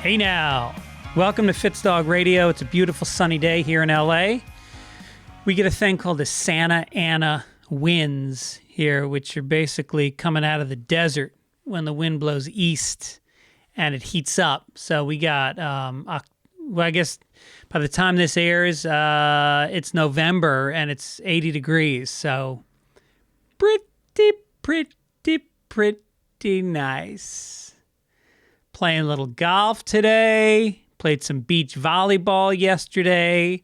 Hey now, welcome to Fitzdog Radio. It's a beautiful sunny day here in LA. We get a thing called the Santa Ana winds here, which are basically coming out of the desert when the wind blows east and it heats up. So we got, well, I guess by the time this airs, it's November and it's 80 degrees. So pretty nice. Playing a little golf today, played some beach volleyball yesterday,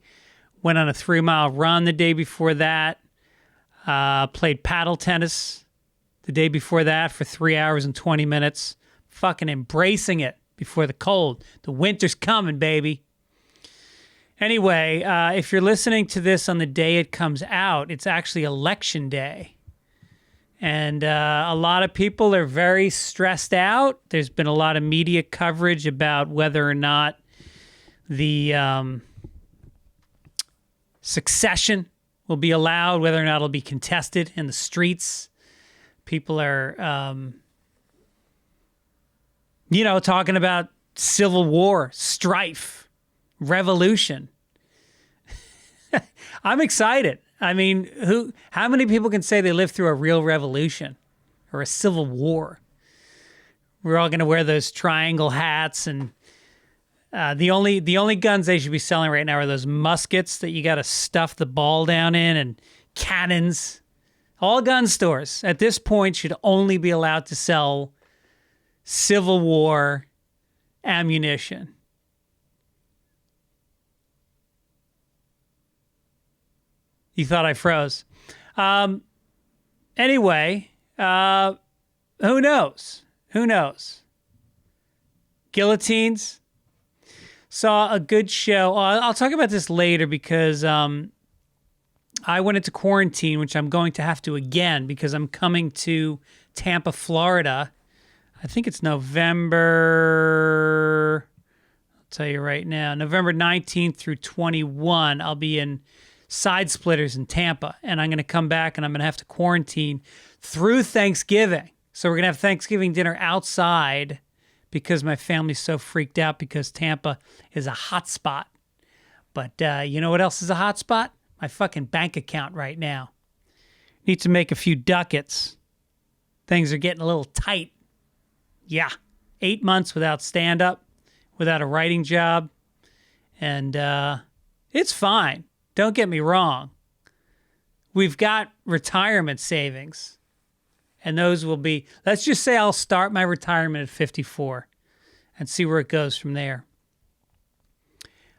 went on a 3-mile run the day before that, played paddle tennis the day before that for 3 hours and 20 minutes, fucking embracing it before the cold. The winter's coming, baby. Anyway, if you're listening to this on the day it comes out, it's actually election day. And a lot of people are very stressed out. There's been a lot of media coverage about whether or not the succession will be allowed, whether or not it'll be contested in the streets. People are, talking about civil war, strife, revolution. I'm excited. I mean, how many people can say they lived through a real revolution or a civil war? We're all going to wear those triangle hats, and the only guns they should be selling right now are those muskets that you got to stuff the ball down in, and cannons. All gun stores at this point should only be allowed to sell Civil War ammunition. You thought I froze. Anyway, who knows? Who knows? Guillotines. Saw a good show. I'll talk about this later because I went into quarantine, which I'm going to have to again because I'm coming to Tampa, Florida. I think it's November, I'll tell you right now, November 19th through 21. I'll be in Side Splitters in Tampa, and I'm going to come back and I'm going to have to quarantine through Thanksgiving. So we're going to have Thanksgiving dinner outside because my family's so freaked out because Tampa is a hot spot. But you know what else is a hot spot? My fucking bank account right now. Need to make a few ducats. Things are getting a little tight. Yeah, 8 months without stand-up, without a writing job, and it's fine. Don't get me wrong. We've got retirement savings, and those will be, let's just say I'll start my retirement at 54 and see where it goes from there.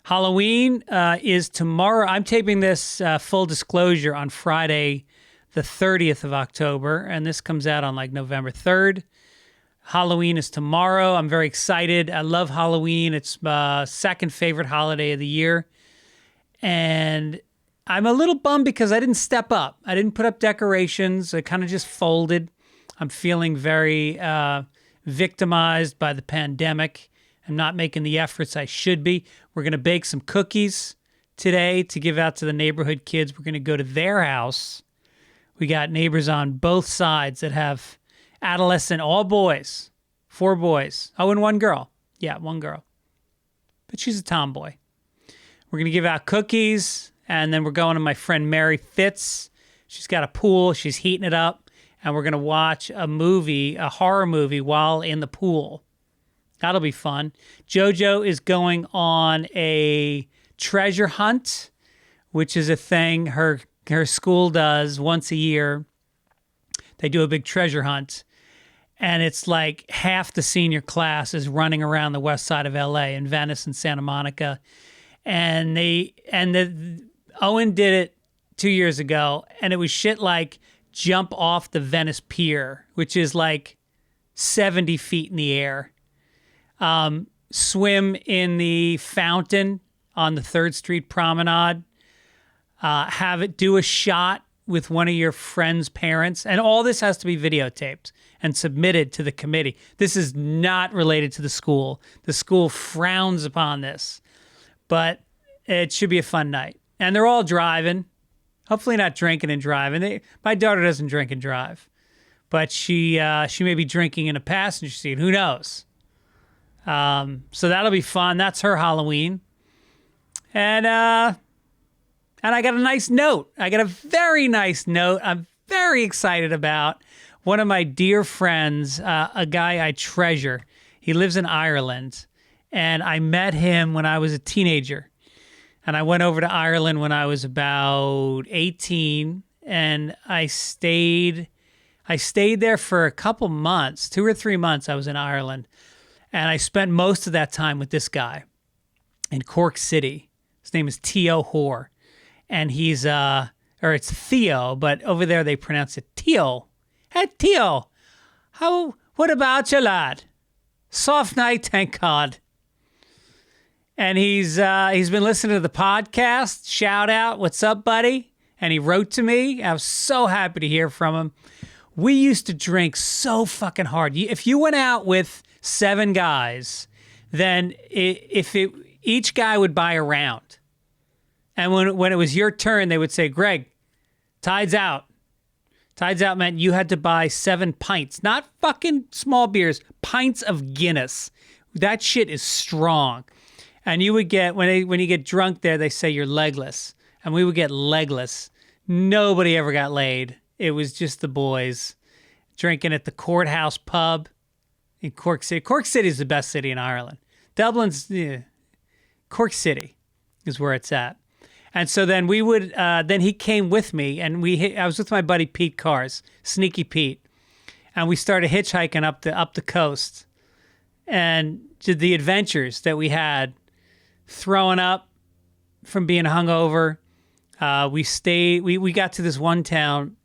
Halloween is tomorrow. I'm taping this full disclosure on Friday, the 30th of October, and this comes out on like November 3rd. Halloween is tomorrow. I'm very excited. I love Halloween. It's my second favorite holiday of the year. And I'm a little bummed because I didn't step up. I didn't put up decorations. I kind of just folded. I'm feeling very victimized by the pandemic. I'm not making the efforts I should be. We're going to bake some cookies today to give out to the neighborhood kids. We're going to go to their house. We got neighbors on both sides that have adolescent, all boys, 4 boys. Oh, and 1 girl. Yeah, 1 girl. But she's a tomboy. We're going to give out cookies, and then we're going to my friend Mary Fitz. She's got a pool. She's heating it up, and we're going to watch a movie, a horror movie, while in the pool. That'll be fun. JoJo is going on a treasure hunt, which is a thing her school does once a year. They do a big treasure hunt, and it's like half the senior class is running around the west side of LA in Venice and Santa Monica. And Owen did it 2 years ago, and it was shit like jump off the Venice Pier, which is like 70 feet in the air, swim in the fountain on the 3rd Street Promenade, have it do a shot with one of your friend's parents, and all this has to be videotaped and submitted to the committee. This is not related to the school. The school frowns upon this. But it should be a fun night. And they're all driving. Hopefully not drinking and driving. My daughter doesn't drink and drive. But she may be drinking in a passenger seat. Who knows? So that'll be fun. That's her Halloween. And I got a nice note. I got a very nice note I'm very excited about. One of my dear friends, a guy I treasure. He lives in Ireland. And I met him when I was a teenager. And I went over to Ireland when I was about 18. And I stayed there for a couple months, 2 or 3 months I was in Ireland. And I spent most of that time with this guy in Cork City. His name is Theo Hoare. And he's, or it's Theo, but over there they pronounce it Theo. Hey, Theo, what about you, lad? Soft night, thank God. And he's been listening to the podcast. Shout out, what's up, buddy? And he wrote to me. I was so happy to hear from him. We used to drink so fucking hard. If you went out with 7 guys, then each guy would buy a round. And when it was your turn, they would say, Greg, tide's out. Tide's out meant you had to buy 7 pints, not fucking small beers, pints of Guinness. That shit is strong. And you would get, when you get drunk there, they say you're legless. And we would get legless. Nobody ever got laid. It was just the boys drinking at the Courthouse pub in Cork City. Cork City is the best city in Ireland. Dublin's, Cork City is where it's at. And so then we would, then he came with me, and I was with my buddy Pete Cars, Sneaky Pete, and we started hitchhiking up the coast, and the adventures that we had, throwing up from being hungover. We got to this one town,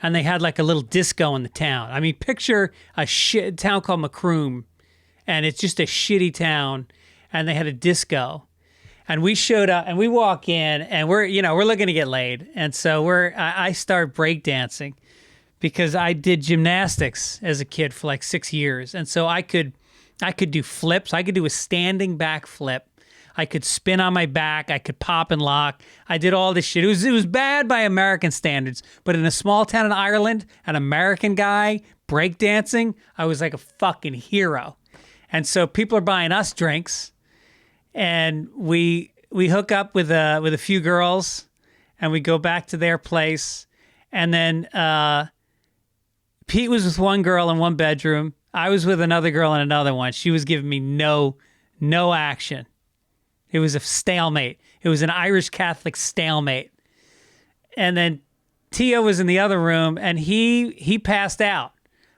and they had like a little disco in the town. I mean, picture a town called Macroom, and it's just a shitty town, and they had a disco. And we showed up, and we walk in, and we're looking to get laid. And so I start breakdancing because I did gymnastics as a kid for like 6 years. And so I could do flips. I could do a standing back flip. I could spin on my back. I could pop and lock. I did all this shit. It was bad by American standards. But in a small town in Ireland, an American guy breakdancing, I was like a fucking hero. And so people are buying us drinks. And we hook up with a few girls, and we go back to their place. And then Pete was with one girl in one bedroom. I was with another girl in another one. She was giving me no action. It was a stalemate. It was an Irish Catholic stalemate. And then Tia was in the other room, and he passed out.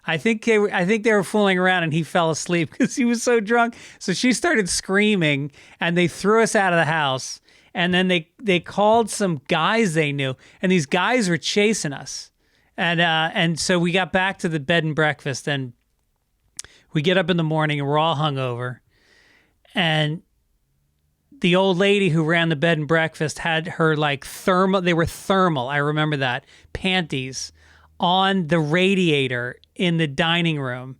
I think they were fooling around, and he fell asleep because he was so drunk. So she started screaming, and they threw us out of the house. And then they called some guys they knew, and these guys were chasing us. And so we got back to the bed and breakfast, and we get up in the morning, and we're all hungover. And the old lady who ran the bed and breakfast had her like thermal. They were thermal. I remember that panties on the radiator in the dining room.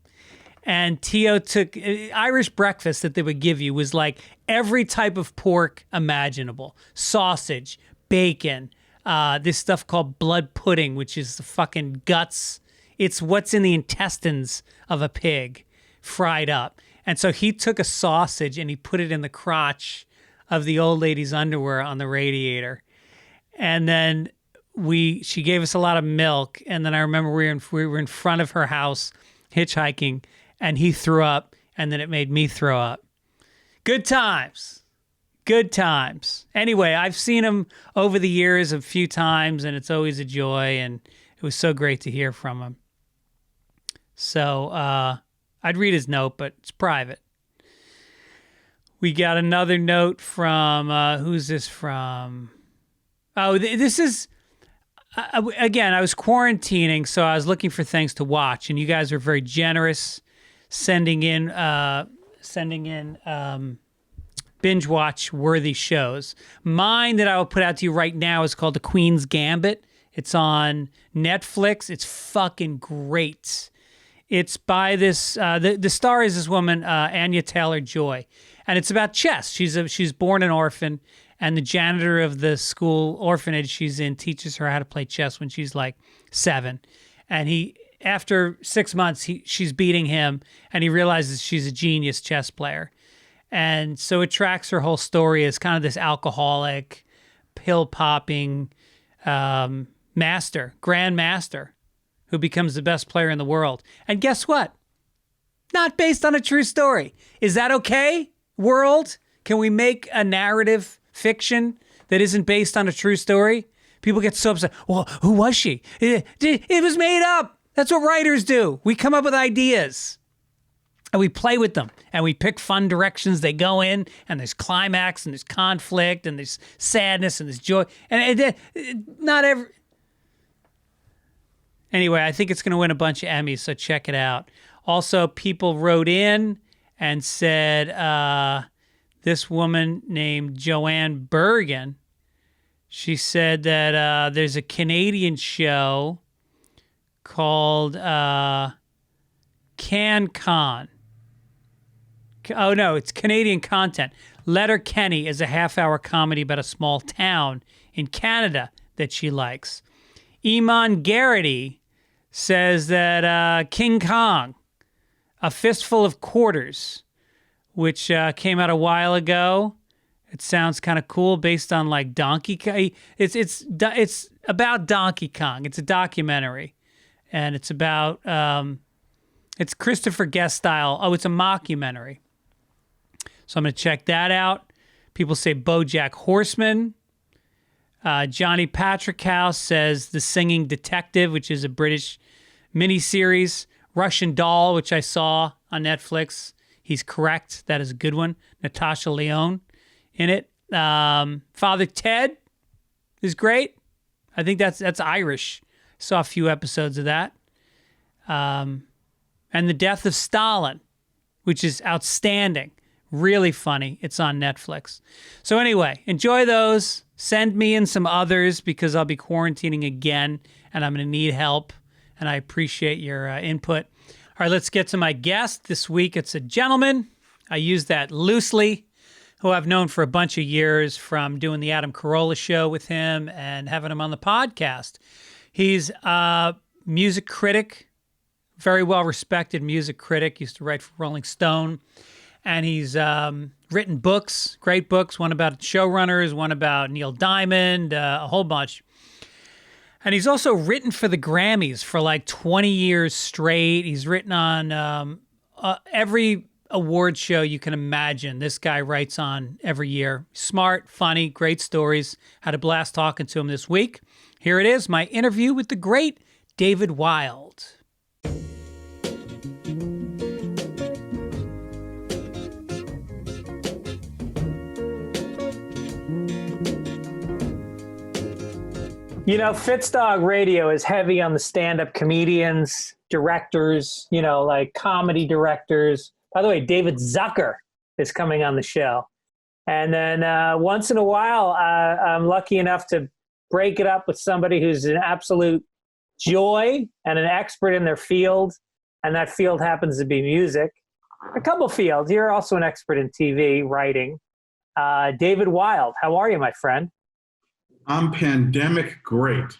And Tio took Irish breakfast that they would give you was like every type of pork imaginable, sausage, bacon, this stuff called blood pudding, which is the fucking guts. It's what's in the intestines of a pig fried up. And so he took a sausage and he put it in the crotch of the old lady's underwear on the radiator. And then she gave us a lot of milk, and then I remember we were in front of her house hitchhiking, and he threw up, and then it made me throw up. Good times. Good times. Anyway, I've seen him over the years a few times, and it's always a joy, and it was so great to hear from him. So I'd read his note, but it's private. We got another note from, who's this from? Oh, this is... Again, I was quarantining, so I was looking for things to watch, and you guys were very generous, sending in binge watch worthy shows. Mine that I will put out to you right now is called The Queens Gambit. It's on Netflix. It's fucking great. It's by this. The star is this woman, Anya Taylor-Joy, and it's about chess. She's born an orphan. And the janitor of the school orphanage she's in teaches her how to play chess when she's like 7. And after 6 months, she's beating him, and he realizes she's a genius chess player. And so it tracks her whole story as kind of this alcoholic, pill-popping grandmaster, who becomes the best player in the world. And guess what? Not based on a true story. Is that okay, world? Can we make a narrative fiction that isn't based on a true story? People get so upset. Well, who was she? It was made up. That's what writers do. We come up with ideas and we play with them and we pick fun directions they go in, and there's climax and there's conflict and there's sadness and there's joy. And not every... Anyway, I think it's going to win a bunch of Emmys, so check it out. Also, people wrote in and said this woman named Joanne Bergen, she said that there's a Canadian show called CanCon. Oh, no, it's Canadian content. Letterkenny is a half-hour comedy about a small town in Canada that she likes. Iman Garrity says that King Kong, A Fistful of Quarters, which came out a while ago. It sounds kind of cool, based on like Donkey Kong. It's about Donkey Kong. It's a documentary, and it's about it's Christopher Guest style. Oh, it's a mockumentary. So I'm going to check that out. People say BoJack Horseman. Johnny Patrick House says The Singing Detective, which is a British miniseries. Russian Doll, which I saw on Netflix. He's correct. That is a good one. Natasha Lyonne in it. Father Ted is great. I think that's Irish. Saw a few episodes of that. And The Death of Stalin, which is outstanding. Really funny. It's on Netflix. So anyway, enjoy those. Send me in some others because I'll be quarantining again and I'm going to need help. And I appreciate your input. All right, let's get to my guest. This week it's a gentleman. I use that loosely, who I've known for a bunch of years from doing the Adam Carolla show with him and having him on the podcast. He's a music critic, very well-respected music critic, used to write for Rolling Stone. And he's written books, great books, one about showrunners, one about Neil Diamond, a whole bunch. And he's also written for the Grammys for like 20 years straight. He's written on every award show you can imagine. This guy writes on every year. Smart, funny, great stories. Had a blast talking to him this week. Here it is, my interview with the great David Wild. You know, Fitzdog Radio is heavy on the stand-up comedians, directors, you know, like comedy directors. By the way, David Zucker is coming on the show. And then once in a while, I'm lucky enough to break it up with somebody who's an absolute joy and an expert in their field. And that field happens to be music. A couple fields. You're also an expert in TV, writing. David Wild, how are you, my friend? I'm pandemic great.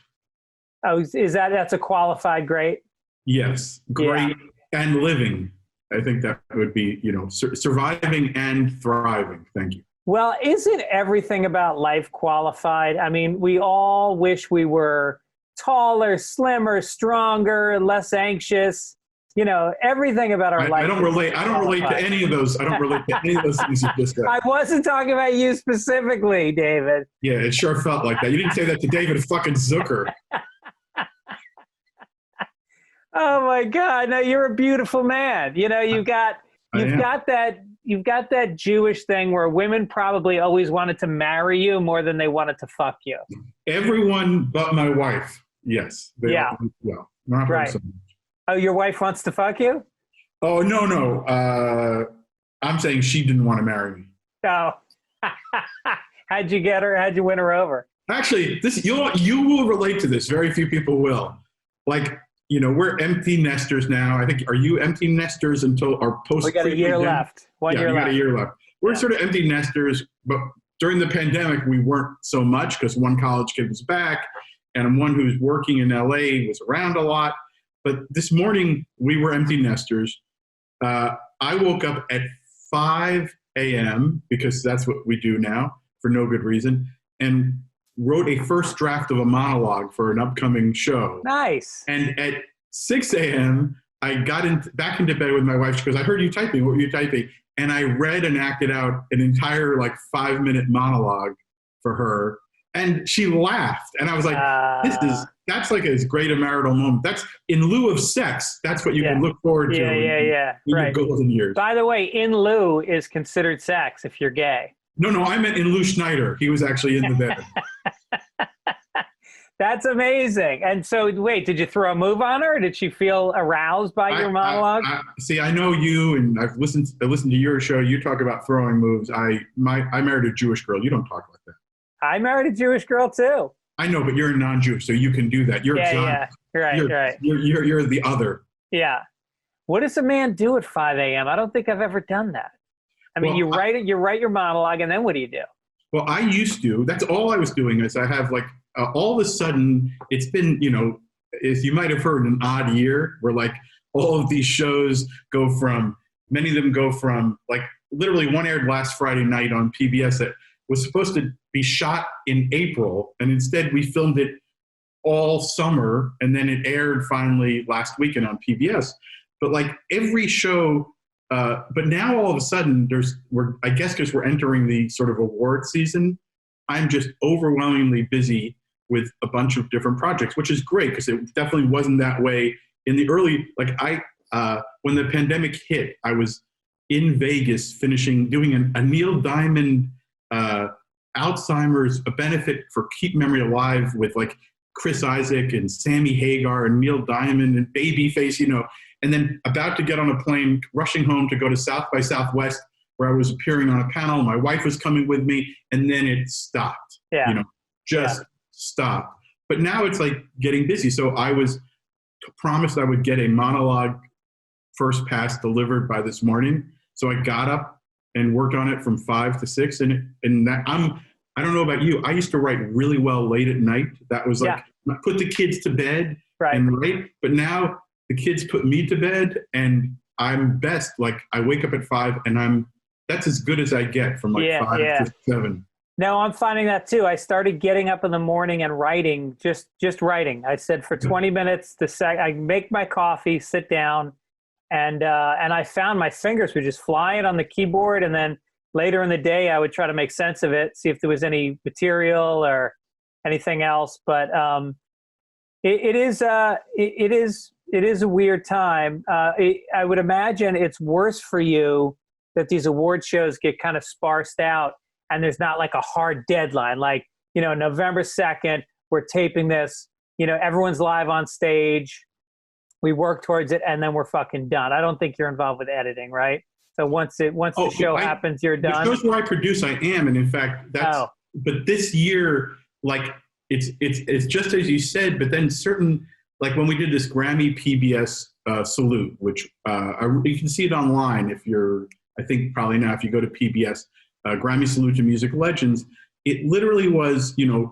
Oh, that's a qualified great? Yes, great and living. I think that would be, you know, surviving and thriving. Thank you. Well, isn't everything about life qualified? I mean, we all wish we were taller, slimmer, stronger, less anxious. You know, everything about our life. I don't relate to any of those. I don't relate to any of those things you just said. I wasn't talking about you specifically, David. Yeah, it sure felt like that. You didn't say that to David fucking Zucker. Oh my God! No, you're a beautiful man. You know, you've got that Jewish thing where women probably always wanted to marry you more than they wanted to fuck you. Everyone but my wife. Yes. Yeah. Well, not right. so much. Oh, your wife wants to fuck you? Oh, no. I'm saying she didn't want to marry me. Oh. How'd you get her? How'd you win her over? Actually, you will relate to this. Very few people will. Like, you know, we're empty nesters now. I think, are you empty nesters until our post? We got a year left. One year left. Got a year left. We're sort of empty nesters, but during the pandemic, we weren't so much because one college kid was back and one who's working in LA was around a lot. But this morning we were empty nesters. I woke up at 5 a.m. because that's what we do now for no good reason, and wrote a first draft of a monologue for an upcoming show. Nice. And at 6 a.m., I got back into bed with my wife. She goes, I heard you typing. What were you typing? And I read and acted out an entire 5-minute monologue for her. And she laughed. And I was like, that's like as great a marital moment. That's in lieu of sex. That's what you can look forward to in your golden years. By the way, in lieu is considered sex if you're gay. No, I meant in Lou Schneider. He was actually in the bed. That's amazing. And so, wait, did you throw a move on her? Or did she feel aroused by your monologue? See, I know you, and I've listened to your show. You talk about throwing moves. I married a Jewish girl. You don't talk like that. I married a Jewish girl too. I know, but you're a non-Jew, so you can do that. You're Right. You're the other. Yeah. What does a man do at 5 a.m.? I don't think I've ever done that. I mean, you write your monologue, and then what do you do? Well, I used to. That's all I was doing. Is I have all of a sudden, it's been, as you might have heard, an odd year where all of these shows many of them go from literally one aired last Friday night on PBS that was supposed to be shot in April, and instead we filmed it all summer, and then it aired finally last weekend on PBS. But every show, but now all of a sudden I guess because we're entering the sort of award season, I'm just overwhelmingly busy with a bunch of different projects, which is great because it definitely wasn't that way in the early, when the pandemic hit, I was in Vegas doing a Neil Diamond Alzheimer's, a benefit for Keep Memory Alive with Chris Isaak and Sammy Hagar and Neil Diamond and Babyface, and then about to get on a plane, rushing home to go to South by Southwest, where I was appearing on a panel. My wife was coming with me, and then it stopped. Stopped. But now it's getting busy. So I was promised I would get a monologue first pass delivered by this morning. So I got up and worked on it from 5 to 6. I don't know about you. I used to write really well late at night. That was put the kids to bed and write. But now the kids put me to bed, and I'm best. I wake up at 5, and that's as good as I get from 5 to 7. No, I'm finding that too. I started getting up in the morning and writing, just writing. I said for 20 minutes, I make my coffee, sit down, and I found my fingers were just flying on the keyboard. And then later in the day, I would try to make sense of it, see if there was any material or anything else. But it is a weird time. I would imagine it's worse for you that these award shows get kind of sparsed out, and there's not a hard deadline. November 2nd, we're taping this, everyone's live on stage. We work towards it, and then we're fucking done. I don't think you're involved with editing, right? So once the show happens, you're done. The shows where I produce, I am. And in fact, but this year, it's just as you said, but then certain, when we did this Grammy PBS salute, which you can see it online I think probably now if you go to PBS, Grammy Salute to Music Legends, it literally was, 2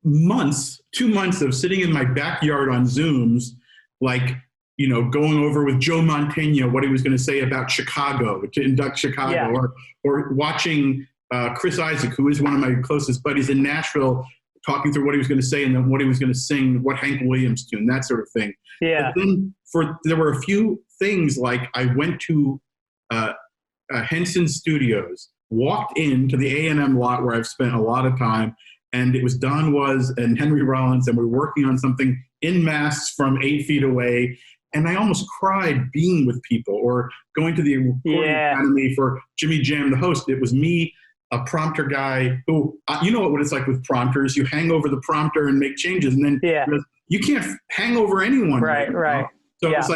months of sitting in my backyard on Zooms, going over with Joe Mantegna what he was going to say about Chicago, to induct Chicago, or watching Chris Isaak, who is one of my closest buddies in Nashville, talking through what he was going to say and then what he was going to sing, what Hank Williams tune, that sort of thing. Yeah. But then there were a few things I went to Henson Studios, walked into the A&M lot where I've spent a lot of time, and it was Don Was and Henry Rollins, and we're working on something in masks from 8 feet away, and I almost cried being with people, or going to the recording academy for Jimmy Jam, the host. It was me, a prompter guy who, you know what it's like with prompters. You hang over the prompter and make changes, and then you can't hang over anyone. Right. So it's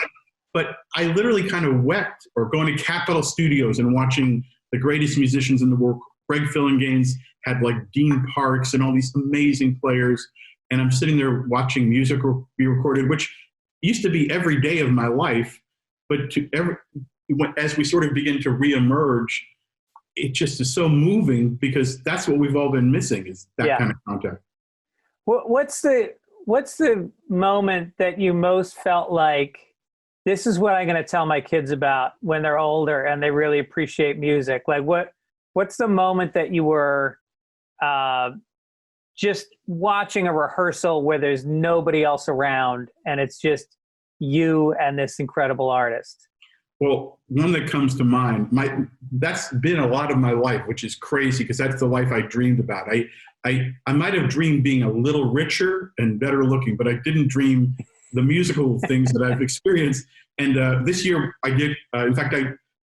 but I literally kind of wept, or going to Capitol Studios and watching the greatest musicians in the world. Greg Fillinganes had Dean Parks and all these amazing players. And I'm sitting there watching music be recorded, which used to be every day of my life. But as we sort of begin to reemerge, it just is so moving, because that's what we've all been missing, is that kind of contact. What's the what's the moment that you most felt like this is what I'm going to tell my kids about when they're older and they really appreciate music? Like what's the moment that you were just watching a rehearsal where there's nobody else around and it's just you and this incredible artist? Well, one that comes to mind, that's been a lot of my life, which is crazy because that's the life I dreamed about. I might have dreamed being a little richer and better looking, but I didn't dream the musical things that I've experienced. And this year I did, in fact,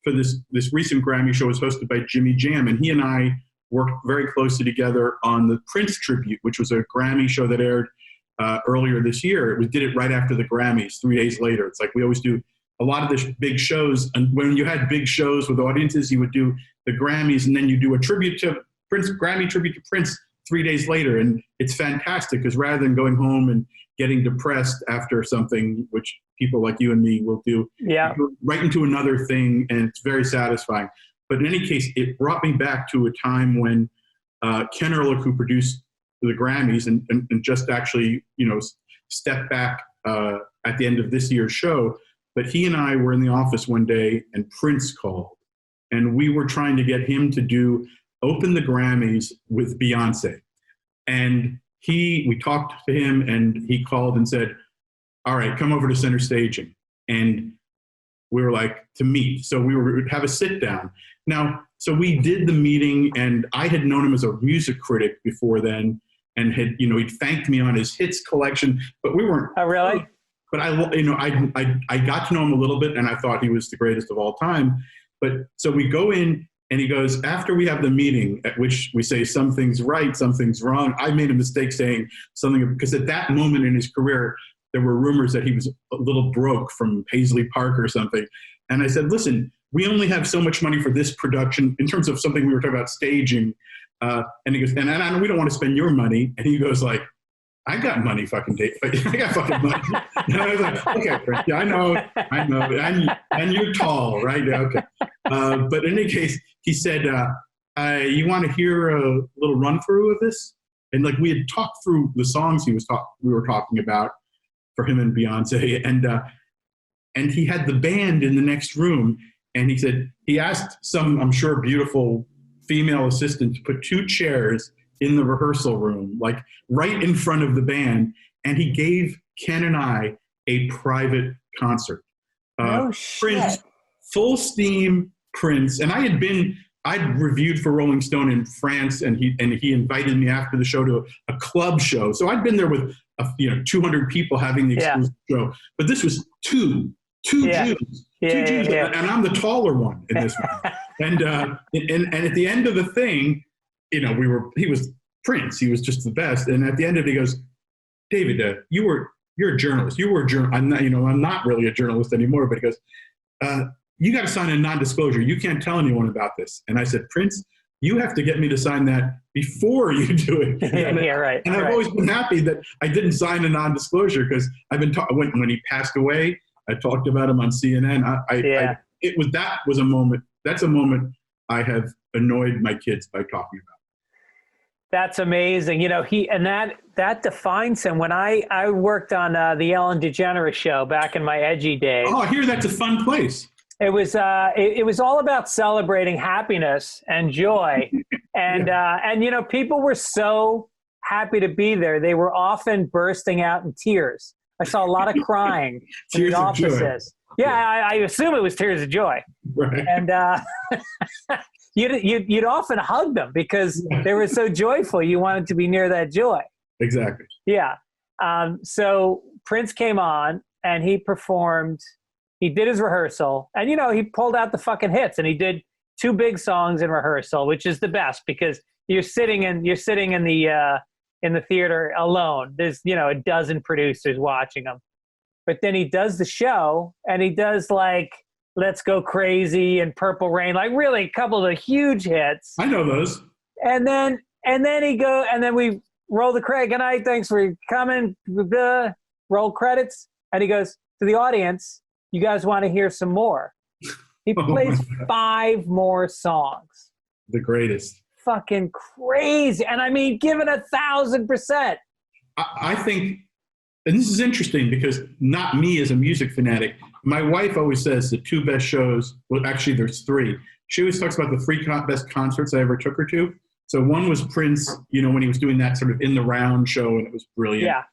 for this recent Grammy show was hosted by Jimmy Jam, and he and I worked very closely together on the Prince tribute, which was a Grammy show that aired earlier this year. We did it right after the Grammys, 3 days later. It's like we always do a lot of the big shows, and when you had big shows with audiences, you would do the Grammys, and then you do a tribute to Prince, Grammy tribute to Prince 3 days later. And it's fantastic because rather than going home and getting depressed after something, which people like you and me will do, yeah, right into another thing, and it's very satisfying. But in any case, it brought me back to a time when Ken Ehrlich, who produced the Grammys and just actually, stepped back at the end of this year's show. But he and I were in the office one day and Prince called, and we were trying to get him to open the Grammys with Beyonce. And we talked to him and he called and said, all right, come over to center staging. And we were like, to meet. So we would have a sit down. Now, so we did the meeting, and I had known him as a music critic before then, and had, he'd thanked me on his hits collection, but we weren't. Oh, really? But I got to know him a little bit, and I thought he was the greatest of all time. But so we go in, and he goes, after we have the meeting, at which we say some things right, some things wrong. I made a mistake saying something, because at that moment in his career, there were rumors that he was a little broke from Paisley Park or something. And I said, listen, we only have so much money for this production in terms of something we were talking about staging. And he goes, and we don't want to spend your money. And he goes like, I got money, fucking Dave. I got fucking money. And I was like, okay, Chris, yeah, I know. And you're tall, right? Okay. But in any case, he said, you want to hear a little run through of this? And like we had talked through the songs we were talking about for him and Beyonce. And he had the band in the next room. And he said, he asked some, I'm sure, beautiful female assistant to put 2 chairs in the rehearsal room, like right in front of the band. And he gave Ken and I a private concert. Oh, shit. Prince, full steam Prince. And I'd reviewed for Rolling Stone in France, and he invited me after the show to a club show. So I'd been there with 200 people having the exclusive show. But this was two Jews. And I'm the taller one in this one. And at the end of the thing, he was Prince. He was just the best. And at the end of it, he goes, David, you're a journalist. You were a journalist. I'm not really a journalist anymore. But he goes, you got to sign a non-disclosure. You can't tell anyone about this. And I said, Prince, you have to get me to sign that before you do it. Yeah, right. And I've always been happy that I didn't sign a non-disclosure, because I've been when he passed away, I talked about him on CNN. That was a moment. That's a moment I have annoyed my kids by talking about. That's amazing. That defines him. When I worked on the Ellen DeGeneres Show back in my edgy days. Oh, I hear that's a fun place. It was it was all about celebrating happiness and joy, and people were so happy to be there. They were often bursting out in tears. I saw a lot of crying in the offices. Yeah, I assume it was tears of joy. Right. And you'd often hug them because they were so joyful. You wanted to be near that joy. Exactly. Yeah. So Prince came on and he performed. He did his rehearsal, and he pulled out the fucking hits, and he did 2 big songs in rehearsal, which is the best because you're sitting in the theater alone. There's a dozen producers watching him, but then he does the show, and he does like Let's Go Crazy and Purple Rain, like really a couple of the huge hits. I know those. And then we roll the credits. Good night, thanks for coming. Roll credits, and he goes to the audience, you guys want to hear some more? He plays 5 more songs. The greatest. Fucking crazy. And I mean, give it 1,000%. I think and this is interesting because not me as a music fanatic. My wife always says the two best shows, well, actually there's three. She always talks about the three best concerts I ever took her to. So one was Prince, when he was doing that sort of in the round show, and it was brilliant.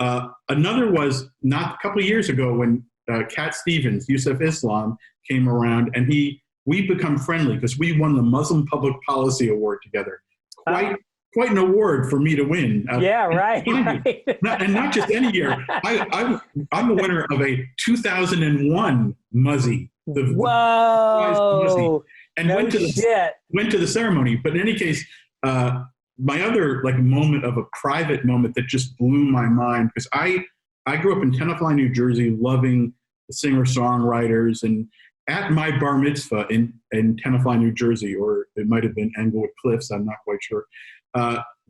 Yeah. Another was not a couple of years ago when Cat Stevens, Yusuf Islam, came around, and we become friendly because we won the Muslim Public Policy Award together. Quite an award for me to win. Yeah, right. And not just any year. I'm the winner of a 2001 Muzzy. Whoa! Muzzy, and no went to the ceremony. But in any case, my other moment of a private moment that just blew my mind, because I grew up in Tenafly, New Jersey, loving the singer-songwriters, and at my bar mitzvah in Tenafly, New Jersey, or it might have been Englewood Cliffs, I'm not quite sure.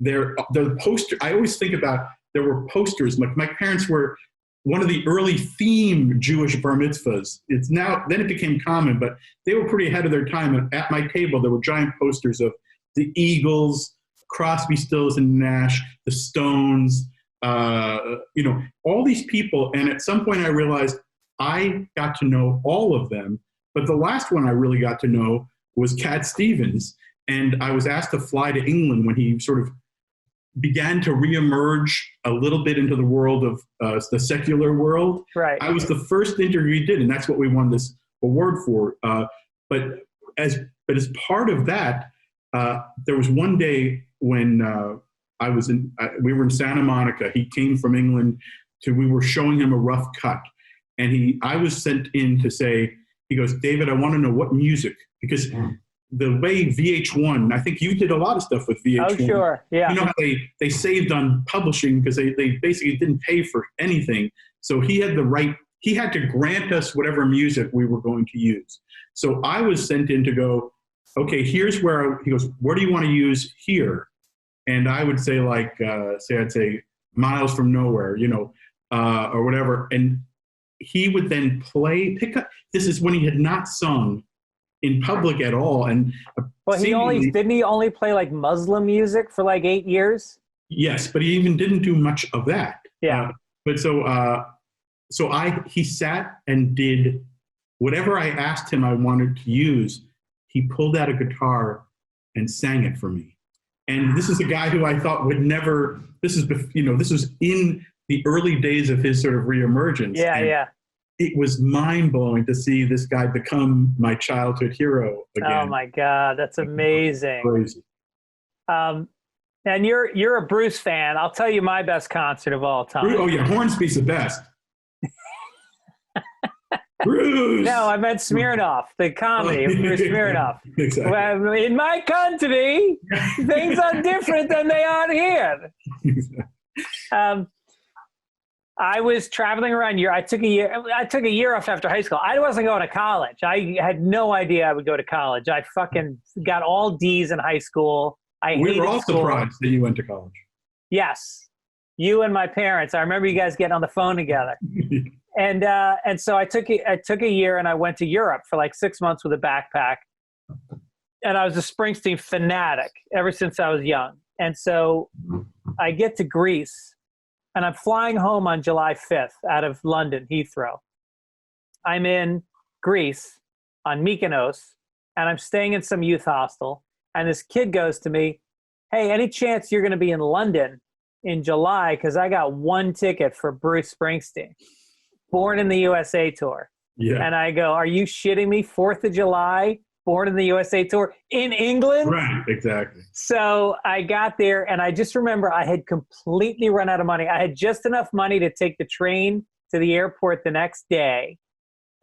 The poster. I always think about, there were posters. My parents were one of the early theme Jewish bar mitzvahs. Then it became common, but they were pretty ahead of their time. And at my table, there were giant posters of the Eagles, Crosby, Stills and Nash, the Stones, all these people. And at some point I realized I got to know all of them, but the last one I really got to know was Cat Stevens. And I was asked to fly to England when he sort of began to reemerge a little bit into the world of the secular world. Right. I was the first interview he did, and that's what we won this award for. But as part of that, there was one day when we were in Santa Monica. He came from England we were showing him a rough cut, and I was sent in to say, he goes, David, I want to know what music, because the way VH1, I think you did a lot of stuff with VH1. Oh, sure, yeah. You know how they saved on publishing because they basically didn't pay for anything. So he had to grant us whatever music we were going to use. So I was sent in to go, okay, here's where, he goes, where do you want to use here? And I would say I'd say Miles from Nowhere, or whatever. And he would then pick up, this is when he had not sung in public at all. And didn't he only play Muslim music for 8 years? Yes, but he even didn't do much of that. Yeah. He sat and did whatever I asked him I wanted to use. He pulled out a guitar and sang it for me. And this is a guy who I thought would never, this was in the early days of his sort of reemergence. Yeah, yeah. It was mind-blowing to see this guy become my childhood hero again. Oh my God, that's amazing. Crazy. And you're a Bruce fan. I'll tell you my best concert of all time. Oh yeah, Hornsby's the best. Bruce! No, I meant Smirnoff, the comedy of Bruce Smirnoff. Exactly. Well, in my country, things are different than they are here. I was traveling around Europe. I took a year off after high school. I wasn't going to college. I had no idea I would go to college. I fucking got all D's in high school. We were all surprised that you went to college. Yes. You and my parents. I remember you guys getting on the phone together. And so I took a year and I went to Europe for 6 months with a backpack. And I was a Springsteen fanatic ever since I was young. And so I get to Greece. And I'm flying home on July 5th out of London, Heathrow. I'm in Greece on Mykonos, and I'm staying in some youth hostel. And this kid goes to me, hey, any chance you're going to be in London in July? Because I got one ticket for Bruce Springsteen, Born in the USA tour. Yeah. And I go, are you shitting me? 4th of July, Born in the USA tour in England? Right, exactly. So I got there, and I just remember I had completely run out of money. I had just enough money to take the train to the airport the next day,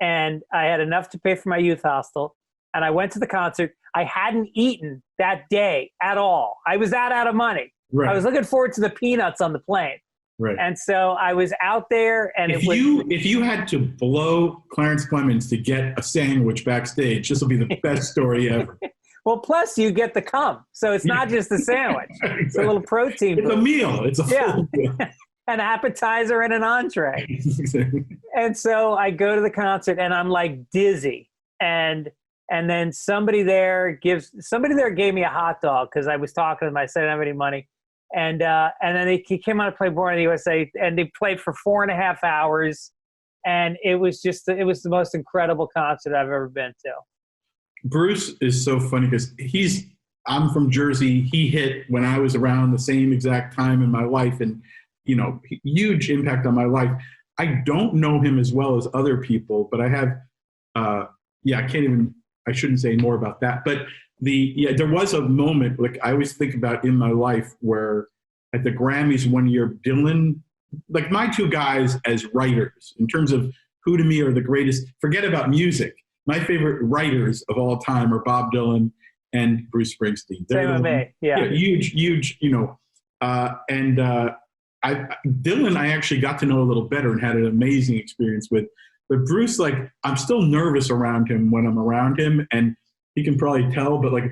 and I had enough to pay for my youth hostel, and I went to the concert. I hadn't eaten that day at all. I was that out of money. Right. I was looking forward to the peanuts on the plane. Right. And so I was out there, and if you had to blow Clarence Clemens to get a sandwich backstage, this will be the best story ever. Well, plus you get the cum, so it's not just a sandwich; Exactly. It's a little protein. It's a meal. It's a full meal. An appetizer and an entree. Exactly. And so I go to the concert, and I'm dizzy, and then somebody there gave me a hot dog because I was talking to them. I said I didn't have any money. And then he came on to play Born in the USA, and they played for 4.5 hours. And it was the most incredible concert I've ever been to. Bruce is so funny because I'm from Jersey. He hit when I was around the same exact time in my life, and, huge impact on my life. I don't know him as well as other people, but I have, I shouldn't say more about that. But there was a moment, like I always think about in my life, where at the Grammys one year, Dylan, like my two guys as writers, in terms of who to me are the greatest, forget about music. My favorite writers of all time are Bob Dylan and Bruce Springsteen. Same with me, yeah. Huge, Dylan, I actually got to know a little better and had an amazing experience with. But Bruce, like, I'm still nervous around him when I'm around him, and he can probably tell, but like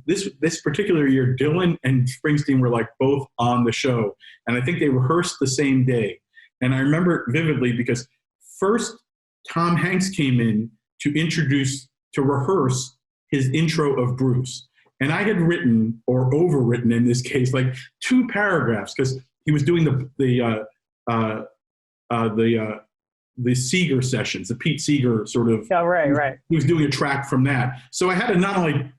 this particular year, Dylan and Springsteen were like both on the show. And I think they rehearsed the same day. And I remember it vividly because first Tom Hanks came in to rehearse his intro of Bruce. And I had written, or overwritten in this case, like 2 paragraphs, because he was doing the Seeger sessions, the Pete Seeger sort of. Oh, right. He was doing a track from that. So I had to not only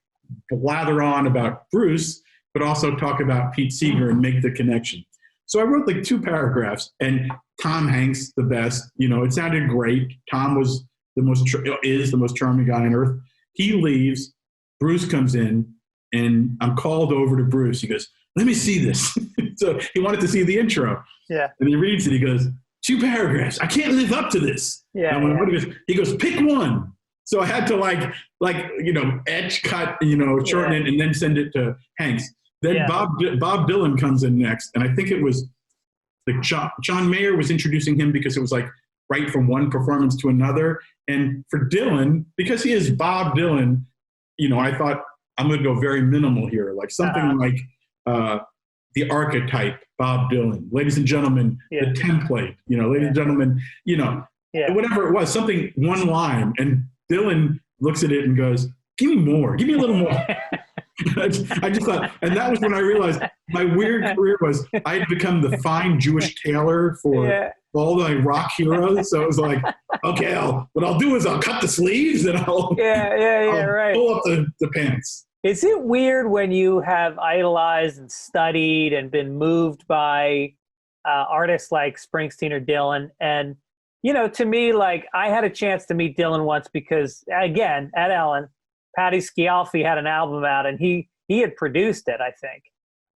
blather on about Bruce, but also talk about Pete Seeger and make the connection. So I wrote like 2 paragraphs, and Tom Hanks, the best, it sounded great. Tom was the most charming guy on earth. He leaves, Bruce comes in, and I'm called over to Bruce. He goes, "Let me see this." So he wanted to see the intro. Yeah. And he reads it. He goes, 2 paragraphs. I can't live up to this. Yeah. He goes, "Pick one." So I had to etch, cut, shorten it, and then send it to Hanks. Then Bob Dylan comes in next, and I think it was like John Mayer was introducing him because it was like right from one performance to another. And for Dylan, because he is Bob Dylan, I thought I'm going to go very minimal here, like something like the archetype, Bob Dylan, ladies and gentlemen, the template, ladies and gentlemen, whatever it was, something, one line. And Dylan looks at it and goes, "Give me more, give me a little more." I just thought, and that was when I realized my weird career was I had become the fine Jewish tailor for all the rock heroes. So it was like, okay, what I'll do is I'll cut the sleeves and I'll pull up the pants. Is it weird when you have idolized and studied and been moved by artists like Springsteen or Dylan? And, to me, like, I had a chance to meet Dylan once because, again, at Ellen, Patty Scialfi had an album out, and he had produced it, I think.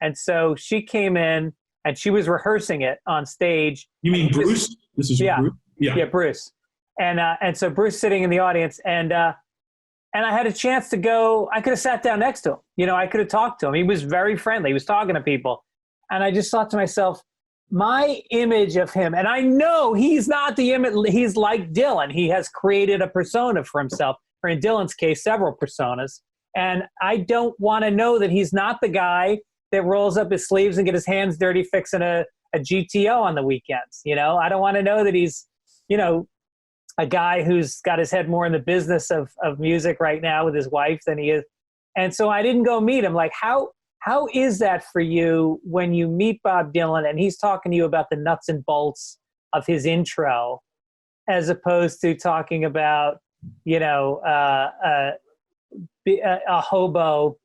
And so she came in, and she was rehearsing it on stage. You mean Bruce? This is Bruce? Yeah, Bruce. And so Bruce sitting in the audience, and I had a chance to go. I could have sat down next to him. I could have talked to him. He was very friendly. He was talking to people. And I just thought to myself, my image of him, and I know he's not the image, he's like Dylan. He has created a persona for himself, or in Dylan's case, several personas. And I don't want to know that he's not the guy that rolls up his sleeves and get his hands dirty fixing a GTO on the weekends. I don't want to know that he's, a guy who's got his head more in the business of music right now with his wife than he is. And so I didn't go meet him. Like, how is that for you when you meet Bob Dylan and he's talking to you about the nuts and bolts of his intro, as opposed to talking about, a hobo,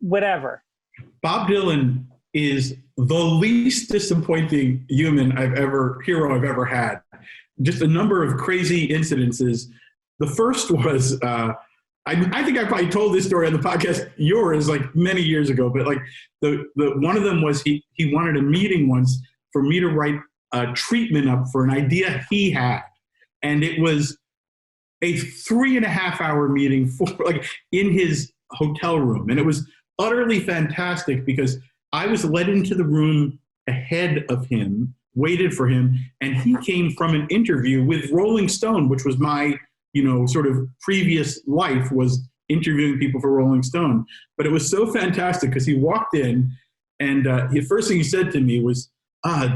whatever? Bob Dylan is the least disappointing hero I've ever had. Just a number of crazy incidences. The first was, I think I probably told this story on the podcast, yours, like many years ago, but like the one of them was he wanted a meeting once for me to write a treatment up for an idea he had. And it was a 3.5-hour meeting in his hotel room. And it was utterly fantastic because I was let into the room ahead of him, waited for him, and he came from an interview with Rolling Stone, which was my, sort of previous life, was interviewing people for Rolling Stone. But it was so fantastic because he walked in and the first thing he said to me was,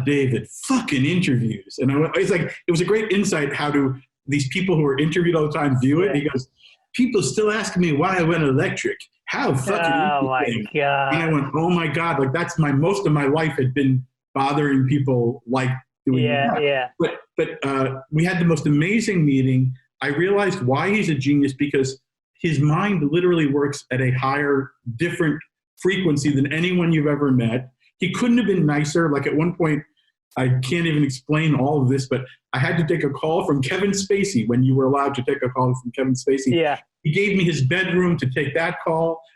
David, fucking interviews. And it's like, it was a great insight how do these people who are interviewed all the time view it. He goes, people still ask me why I went electric. how fucking Oh my interesting. God. And I went, oh my God, like that's most of my life had been bothering people like doing that. Yeah. But we had the most amazing meeting. I realized why he's a genius, because his mind literally works at a higher, different frequency than anyone you've ever met. He couldn't have been nicer. Like at one point, I can't even explain all of this, but I had to take a call from Kevin Spacey when you were allowed to take a call from Kevin Spacey. Yeah. He gave me his bedroom to take that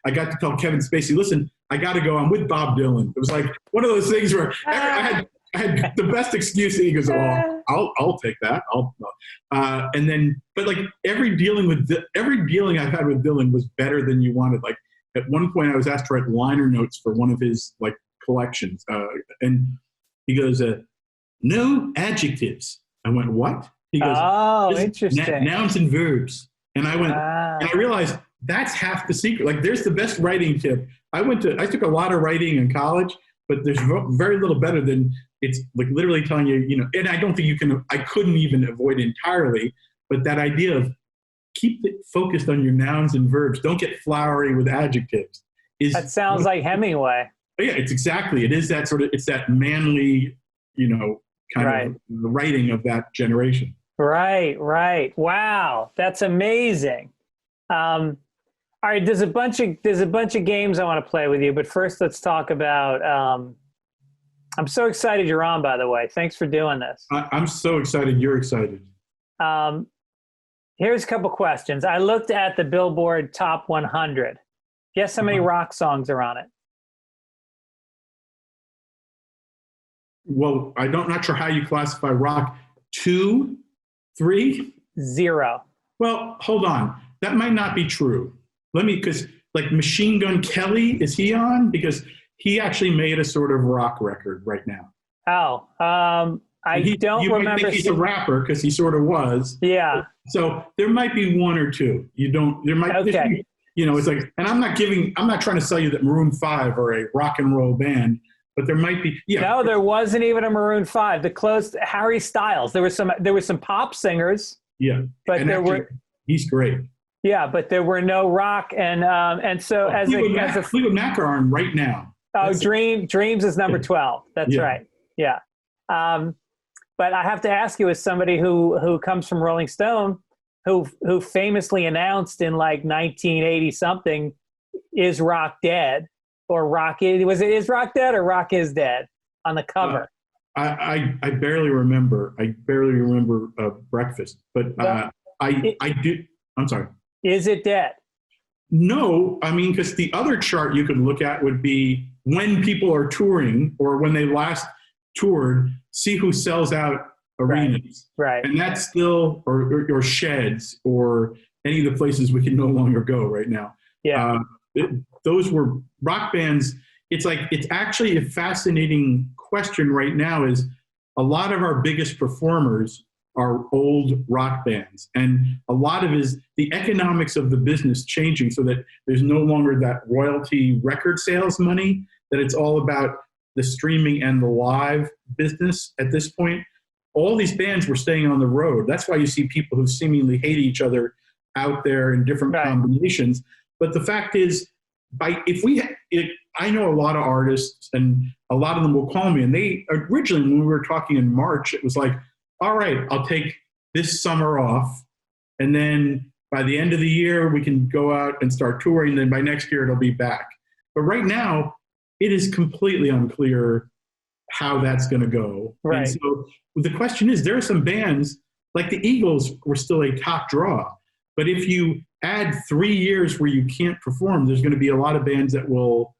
I got to tell Kevin Spacey, listen, I got to go. I'm with Bob Dylan. It was like one of those things where I had the best excuse. He goes, well, I'll take that. And then, but like every dealing I've had with Dylan was better than you wanted. Like at one point I was asked to write liner notes for one of his like collections. And he goes, no adjectives. I went, what? He goes, oh, interesting. Nouns and verbs. And I went, and I realized that's half the secret. Like there's the best writing tip. I took a lot of writing in college, but there's very little better than it's like literally telling you, and I don't think I couldn't even avoid entirely, but that idea of keep it focused on your nouns and verbs. Don't get flowery with adjectives. That sounds like Hemingway. Yeah, it is that sort of, it's that manly, kind of the writing of that generation. Right. Wow, that's amazing. All right, there's a bunch of games I want to play with you, but first let's talk about. I'm so excited you're on, by the way. Thanks for doing this. I'm so excited you're excited. Here's a couple questions. I looked at the Billboard Top 100. Guess how many rock songs are on it? Well, not sure how you classify rock. 2, 3? 0. Well, hold on. That might not be true. Because like Machine Gun Kelly, is he on? Because he actually made a sort of rock record right now. Oh, I don't remember. Might think he's a rapper because he sort of was. Yeah. So there might be 1 or 2. There might. Okay. It's like, and I'm not trying to sell you that Maroon 5 are a rock and roll band, but there might be. Yeah. No, there wasn't even a Maroon 5. The close Harry Styles. There were some pop singers. Yeah. But he's great. Yeah, but there were no rock, and so Fleetwood Mac are on right now. Oh, Dreams is number 12. That's right. Yeah. But I have to ask you, as somebody who comes from Rolling Stone, who famously announced in like 1980 something, "Is rock dead?" or "Is rock dead?" or "Rock is dead" on the cover. I barely remember. Breakfast, but I do. I'm sorry. Is it dead? No, I mean, because the other chart you could look at would be when people are touring or when they last toured, see who sells out arenas. Right. And that's still, or sheds or any of the places we can no longer go right now. Yeah. Those were rock bands. It's actually a fascinating question right now is a lot of our biggest performers are old rock bands. And a lot of the economics of the business changing so that there's no longer that royalty record sales money, that it's all about the streaming and the live business at this point. All these bands were staying on the road. That's why you see people who seemingly hate each other out there in different combinations. But the fact is, I know a lot of artists and a lot of them will call me, and they originally, when we were talking in March, it was like, all right, I'll take this summer off, and then by the end of the year, we can go out and start touring, and then by next year, it'll be back. But right now, it is completely unclear how that's going to go. Right. And so the question is, there are some bands, like the Eagles were still a top draw, but if you add 3 years where you can't perform, there's going to be a lot of bands that will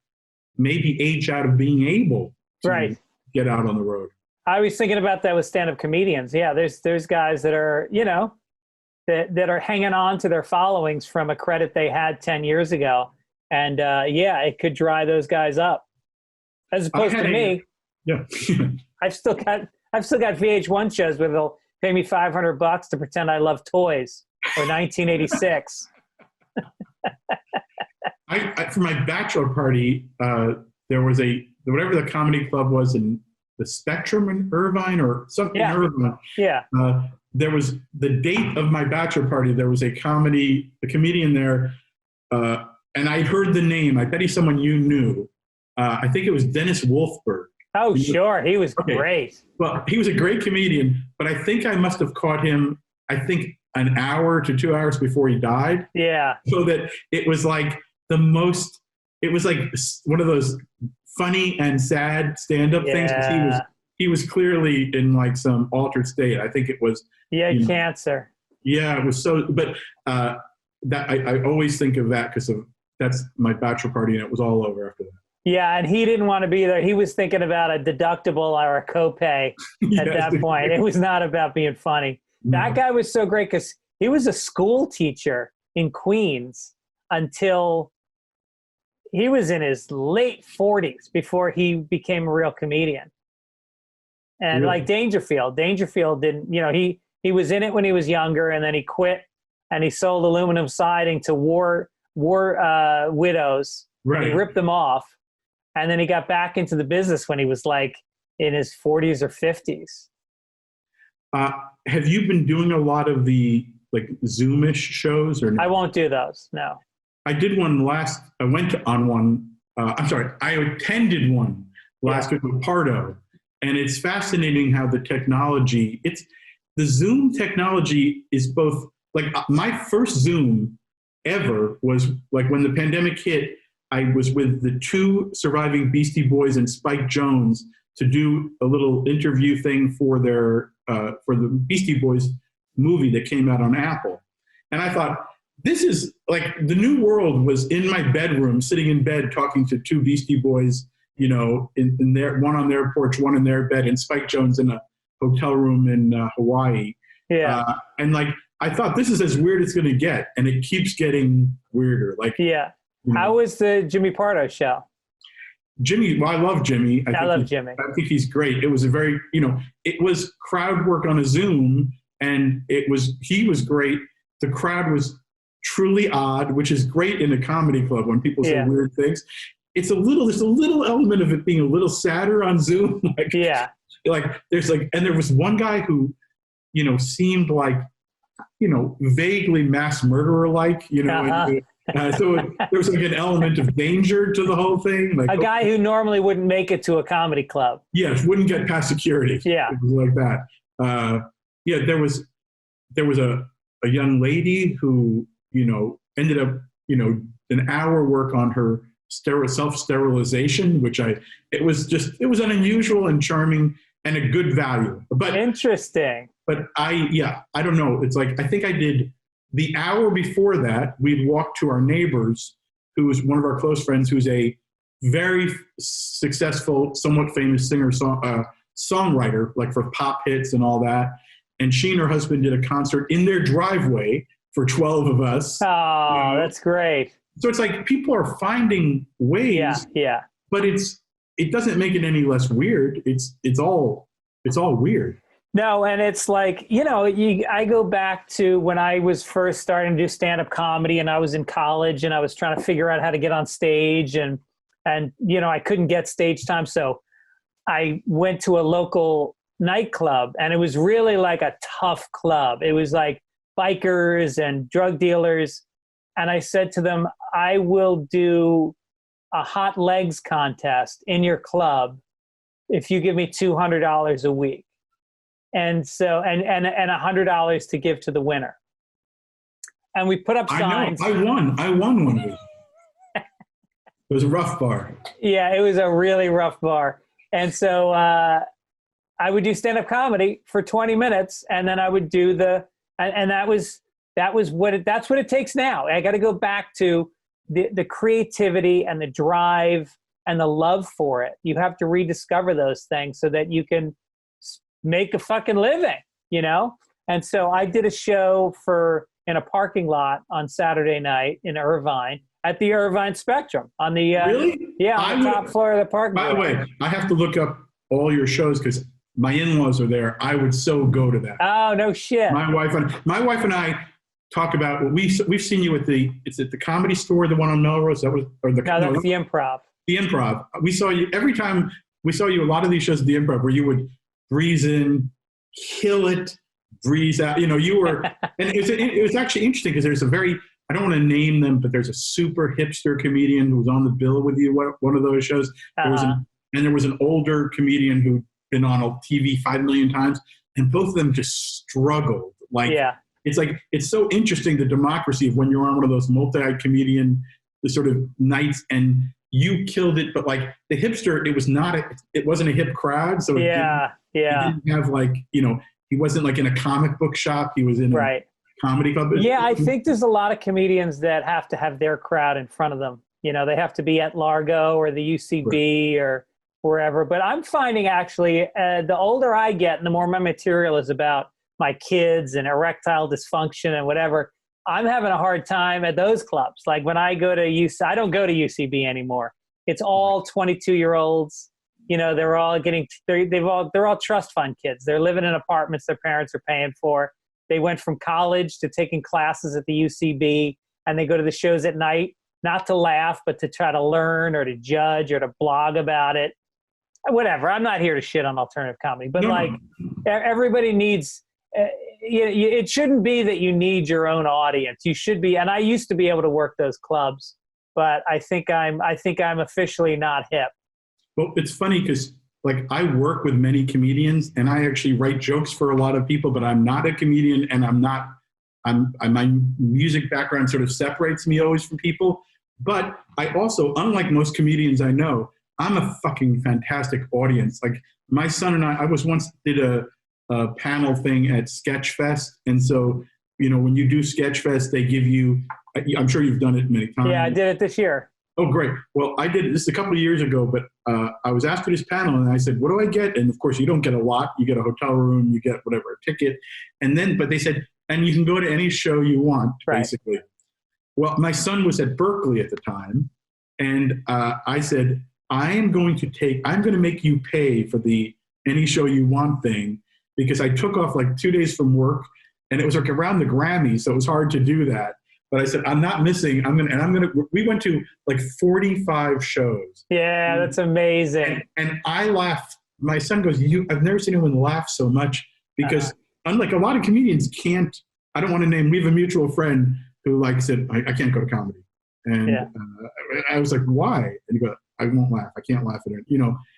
maybe age out of being able to get out on the road. I was thinking about that with stand-up comedians. Yeah, there's guys that are, that are hanging on to their followings from a credit they had 10 years ago. And it could dry those guys up. As opposed to me. Yeah. I've still got VH1 shows where they'll pay me $500 to pretend I love toys, or 1986. For my bachelor party, there was whatever the comedy club was in the Spectrum in Irvine or something in Irvine. Yeah. There was the date of my bachelor party. There was a comedian there, and I heard the name. I bet he's someone you knew. I think it was Dennis Wolfberg. Oh, sure. He was great. Well, he was a great comedian, but I think I must have caught him, an hour to 2 hours before he died. Yeah. So that it was like it was like one of those funny and sad stand-up things. 'Cause he was clearly in like some altered state. I think it was. Yeah, cancer. Yeah, it was so, but that I always think of that because that's my bachelor party and it was all over after that. Yeah, and he didn't want to be there. He was thinking about a deductible or a copay at that point. It was not about being funny. No. That guy was so great because he was a school teacher in Queens until he was in his late 40s before he became a real comedian. And like Dangerfield didn't, he was in it when he was younger and then he quit and he sold aluminum siding to war widows. Right. He ripped them off. And then he got back into the business when he was like in his 40s or 50s. Have you been doing a lot of the like Zoomish shows or no? I won't do those. No. I did one I attended one last week with Pardo. And it's fascinating how the Zoom technology is both like my first Zoom ever was like when the pandemic hit, I was with the two surviving Beastie Boys and Spike Jonze to do a little interview thing for for the Beastie Boys movie that came out on Apple. And I thought, this is like the new world was in my bedroom, sitting in bed, talking to two Beastie Boys, in their, one on their porch, one in their bed, and Spike Jonze in a hotel room in Hawaii. Yeah. And like, I thought this is as weird as it's going to get. And it keeps getting weirder. Like, yeah. How was the Jimmy Pardo show? Jimmy, well, I love Jimmy. I love Jimmy. I think he's great. It was a very, it was crowd work on a Zoom, and he was great. The crowd was truly odd, which is great in a comedy club when people say weird things. There's a little element of it being a little sadder on Zoom. And there was one guy who, seemed like, vaguely mass murderer-like, so there was like an element of danger to the whole thing. Like a guy who normally wouldn't make it to a comedy club. Yes, wouldn't get past security. Yeah. It was like that. There was a young lady who, ended up, an hour work on her self-sterilization, it was an unusual and charming and a good value. But interesting. But I don't know. It's like, I think I did the hour before that, we'd walked to our neighbors, who was one of our close friends, who's a very successful, somewhat famous singer, songwriter, like for pop hits and all that. And she and her husband did a concert in their driveway for 12 of us. Oh, that's great. So it's like people are finding ways. Yeah. But it doesn't make it any less weird. It's all weird. No, and it's like, I go back to when I was first starting to do stand-up comedy and I was in college and I was trying to figure out how to get on stage and I couldn't get stage time. So I went to a local nightclub and it was really like a tough club. It was like bikers and drug dealers. And I said to them, I will do a hot legs contest in your club if you give me $200 a week. And so, and $100 to give to the winner. And we put up signs. I won one week. It was a rough bar. Yeah, it was a really rough bar. And so I would do stand-up comedy for 20 minutes, and then I would do and that's what it takes now. I got to go back to the creativity and the drive and the love for it. You have to rediscover those things so that you can make a fucking living, And so I did a show in a parking lot on Saturday night in Irvine at the Irvine Spectrum on the really? On the top floor of the parking lot. By the way, I have to look up all your shows because my in-laws are there. I would so go to that. Oh, no shit. My wife and I talk about we've seen you at the Comedy Store, the one on Melrose. That's the Improv. The Improv. We saw you every time we saw you. A lot of these shows at the Improv where you would breeze in, kill it, breeze out. You were, and it was actually interesting because there's a very I don't want to name them, but there's a super hipster comedian who was on the bill with you, one of those shows. There was an older comedian who'd been on TV 5 million times, and both of them just struggled. It's so interesting, the democracy of when you're on one of those multi-comedian the sort of nights, and you killed it, but like the hipster, it wasn't a hip crowd, so he didn't have like, he wasn't like in a comic book shop, he was in a comedy club. Yeah, I think there's a lot of comedians that have to have their crowd in front of them. They have to be at Largo or the UCB or wherever. But I'm finding actually the older I get and the more my material is about my kids and erectile dysfunction and whatever, I'm having a hard time at those clubs. Like when I go to I don't go to UCB anymore. It's all 22-year-olds. They're all they're all trust fund kids. They're living in apartments their parents are paying for. They went from college to taking classes at the UCB, and they go to the shows at night, not to laugh, but to try to learn or to judge or to blog about it. Whatever. I'm not here to shit on alternative comedy, but everybody needs, it shouldn't be that you need your own audience. You should be, and I used to be able to work those clubs, but I think I'm officially not hip. Well, it's funny because like I work with many comedians and I actually write jokes for a lot of people, but I'm not a comedian, and my music background sort of separates me always from people. But I also, unlike most comedians I know, I'm a fucking fantastic audience. Like my son and I was once did a panel thing at Sketchfest. And so, when you do Sketchfest, they give you, I'm sure you've done it many times. Yeah, I did it this year. Oh, great. Well, I did this a couple of years ago, but I was asked to this panel and I said, what do I get? And of course, you don't get a lot. You get a hotel room, you get whatever, a ticket. But they said, and you can go to any show you want, basically. Well, my son was at Berkeley at the time. And I said, I'm going to make you pay for the any show you want thing, because I took off like 2 days from work and it was like around the Grammys. So it was hard to do that. But I said, I'm not missing. We went to like 45 shows. Yeah, that's amazing. And I laughed. My son goes, I've never seen anyone laugh so much, because unlike a lot of comedians I don't want to name, we have a mutual friend who said, I can't go to comedy. And I was like, why? And he goes, I won't laugh. I can't laugh at it.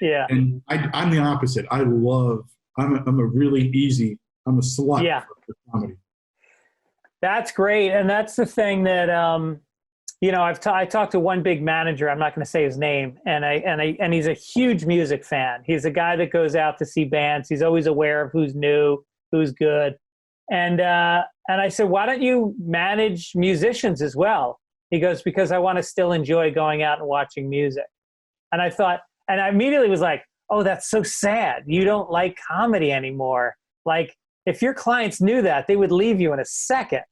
Yeah. And I'm the opposite. I'm a really easy, I'm a slut for comedy. That's great. And that's the thing that, I talked to one big manager, I'm not going to say his name, and he's a huge music fan. He's a guy that goes out to see bands. He's always aware of who's new, who's good. And I said, why don't you manage musicians as well? He goes, because I want to still enjoy going out and watching music. And I thought, and I immediately was like, oh, that's so sad. You don't like comedy anymore. Like, if your clients knew that, they would leave you in a second.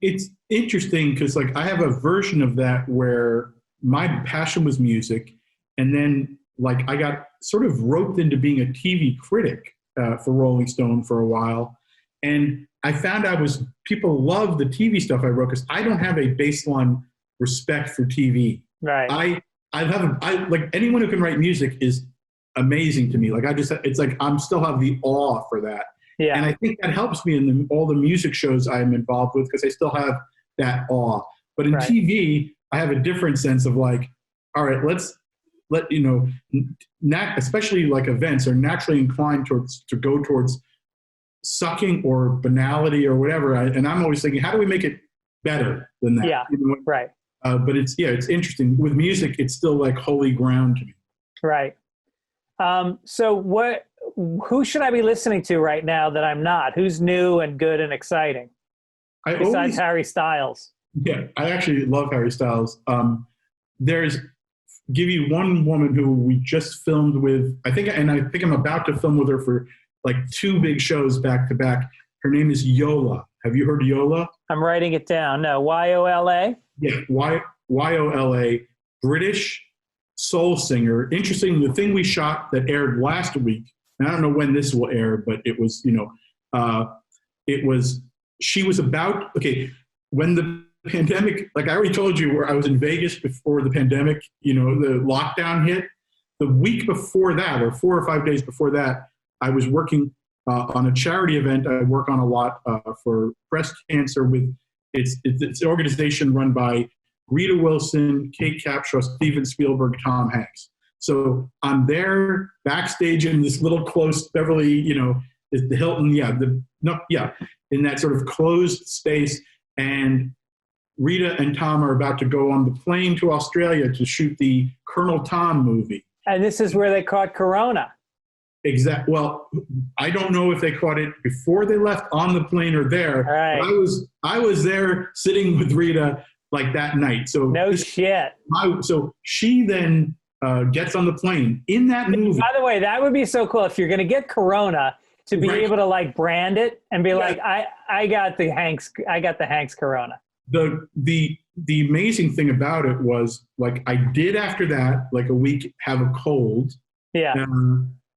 It's interesting because I have a version of that where my passion was music. And then I got sort of roped into being a TV critic for Rolling Stone for a while. And I found people love the TV stuff I wrote because I don't have a baseline respect for TV. Right. I anyone who can write music is amazing to me. I'm still have the awe for that. Yeah. And I think that helps me in all the music shows I'm involved with, because I still have that awe. But in TV, I have a different sense of all right, especially events are naturally inclined to go towards sucking or banality or whatever. And I'm always thinking, how do we make it better than that? Yeah, right. But it's interesting. With music, it's still holy ground to me. Right. So who should I be listening to right now that I'm not? Who's new and good and exciting? Besides Harry Styles. Yeah, I actually love Harry Styles. Give you one woman who we just filmed with, I think I'm about to film with her for 2 big shows back to back. Her name is Yola. Have you heard Yola? I'm writing it down. No, Yola? Yeah, Yola, British soul singer. Interesting, the thing we shot that aired last week, and I don't know when this will air, but it was, she was about, when the pandemic, I already told you, where I was in Vegas before the pandemic, the lockdown hit. The week before that, or 4 or 5 days before that, I was working on a charity event I work on a lot for breast cancer with it's an organization run by Rita Wilson, Kate Capshaw, Steven Spielberg, Tom Hanks. So I'm there backstage in this little close Beverly, is the Hilton, in that sort of closed space. And Rita and Tom are about to go on the plane to Australia to shoot the Colonel Tom movie. And this is where they caught Corona. Well, I don't know if they caught it before they left on the plane or there. Right. But I was there sitting with Rita like that night. So shit. So she then gets on the plane in that movie. By the way, that would be so cool if you're going to get Corona to be able to like brand it and be like, I got the Hanks Corona. The amazing thing about it was like I did after that, like a week, have a cold. Yeah.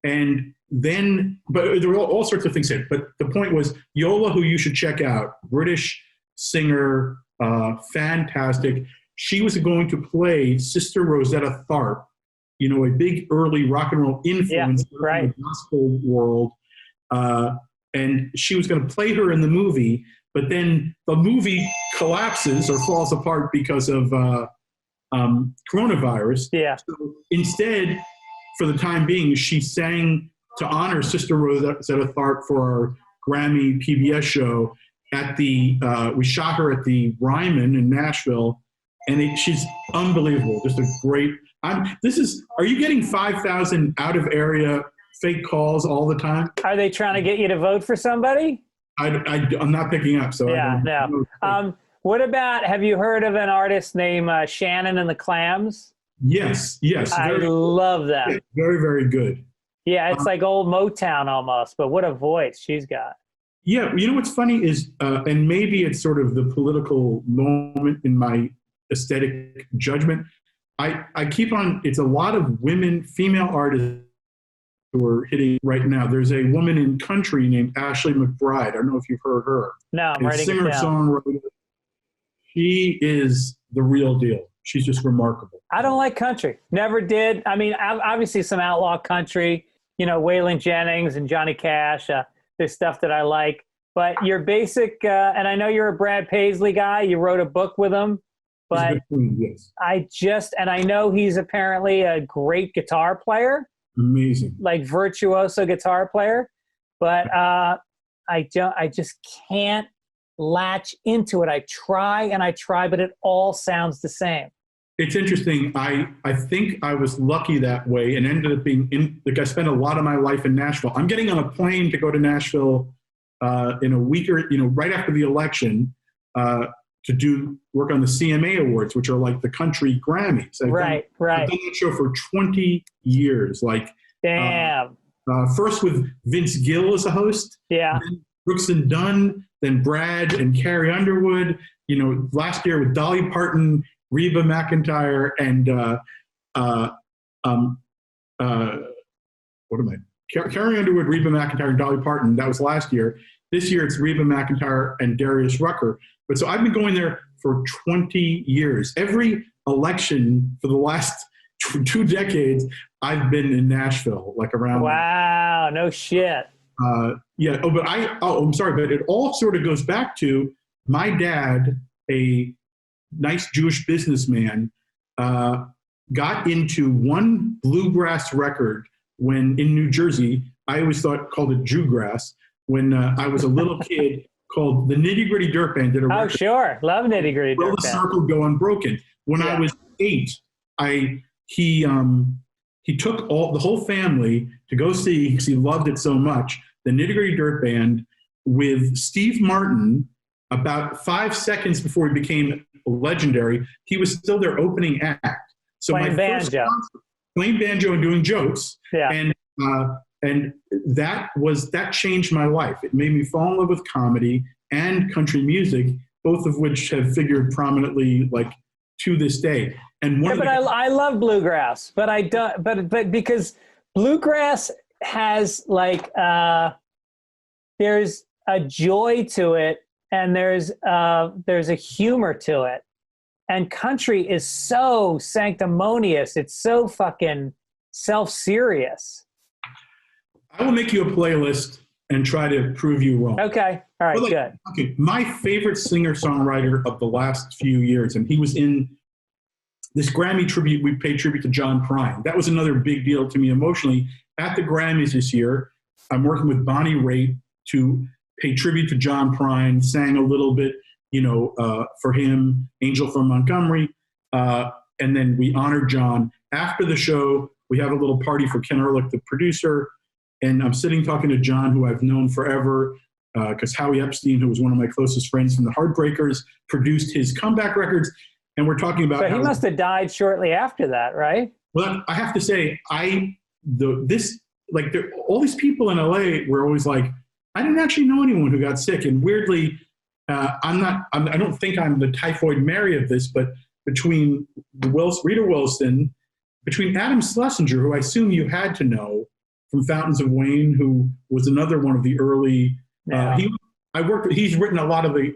And then, but there were all sorts of things said. But the point was, Yola, who you should check out, British singer, fantastic. She was going to play Sister Rosetta Tharpe, a big early rock and roll influence in the gospel world. And she was going to play her in the movie, but then the movie collapses or falls apart because of coronavirus. Yeah. So instead, for the time being, she sang to honor Sister Rosetta Tharpe for our Grammy PBS show we shot her at the Ryman in Nashville, and she's unbelievable. Just a great, are you getting 5,000 out of area fake calls all the time? Are they trying to get you to vote for somebody? I'm not picking up. So no. What about, have you heard of an artist named Shannon and the Clams? Yes. I love that. Yeah, very, very good. Yeah, it's like old Motown almost, but what a voice she's got. Yeah, what's funny is, and maybe it's sort of the political moment in my aesthetic judgment, I keep on, it's a lot of female artists who are hitting right now. There's a woman in country named Ashley McBryde. I don't know if you've heard her. No, I'm writing it down. Singer-songwriter. She is the real deal. She's just remarkable. I don't like country. Never did. I mean, obviously some outlaw country, Waylon Jennings and Johnny Cash. There's stuff that I like. But your basic, and I know you're a Brad Paisley guy. You wrote a book with him. But yes. I know he's apparently a great guitar player. Amazing. Like virtuoso guitar player. But I just can't latch into it. I try, but it all sounds the same. It's interesting. I think I was lucky that way and ended up being I spent a lot of my life in Nashville. I'm getting on a plane to go to Nashville in a week or, right after the election to do work on the CMA Awards, which are like the country Grammys. I've done that show for 20 years. Like, damn. First with Vince Gill as a host. Yeah. Then Brooks and Dunn, then Brad and Carrie Underwood. Last year with Dolly Parton, Reba McEntire, and Carrie Underwood, Reba McEntire, and Dolly Parton. That was last year. This year it's Reba McEntire and Darius Rucker. But so I've been going there for 20 years. Every election for the last 2 decades, I've been in Nashville, like around. Wow, no shit. Yeah. I'm sorry, but it all sort of goes back to my dad, a nice Jewish businessman, got into one bluegrass record when in New Jersey. I always called it Jewgrass. When I was a little kid, called the Nitty Gritty Dirt Band did a record. Oh, sure. Love Nitty Gritty Dirt Band. The Circle Go Unbroken. When I was 8, he took the whole family to go see, because he loved it so much, the Nitty Gritty Dirt Band with Steve Martin. About 5 seconds before he became legendary, he was still their opening act. So playing banjo. Playing banjo and doing jokes. Yeah. And that changed my life. It made me fall in love with comedy and country music, both of which have figured prominently, like, to this day. And I love bluegrass, but I don't. But because bluegrass has like there's a joy to it, and there's a humor to it, and country is so sanctimonious. It's so fucking self-serious. I will make you a playlist, and try to prove you wrong. Okay. All right, good. Okay, my favorite singer-songwriter of the last few years, and he was in this Grammy tribute, we paid tribute to John Prine. That was another big deal to me emotionally. At the Grammys this year, I'm working with Bonnie Raitt to pay tribute to John Prine, sang a little bit, for him, Angel from Montgomery, and then we honored John. After the show, we have a little party for Ken Ehrlich, the producer, and I'm sitting talking to John, who I've known forever, because Howie Epstein, who was one of my closest friends from the Heartbreakers, produced his comeback records, and we're talking about. So he must have died shortly after that, right? Well, I have to say, all these people in LA were always like, I didn't actually know anyone who got sick, and weirdly, I don't think I'm the typhoid Mary of this, but between Rita Wilson, between Adam Schlesinger, who I assume you had to know from Fountains of Wayne, who was another one of the early. Yeah. He's written a lot of the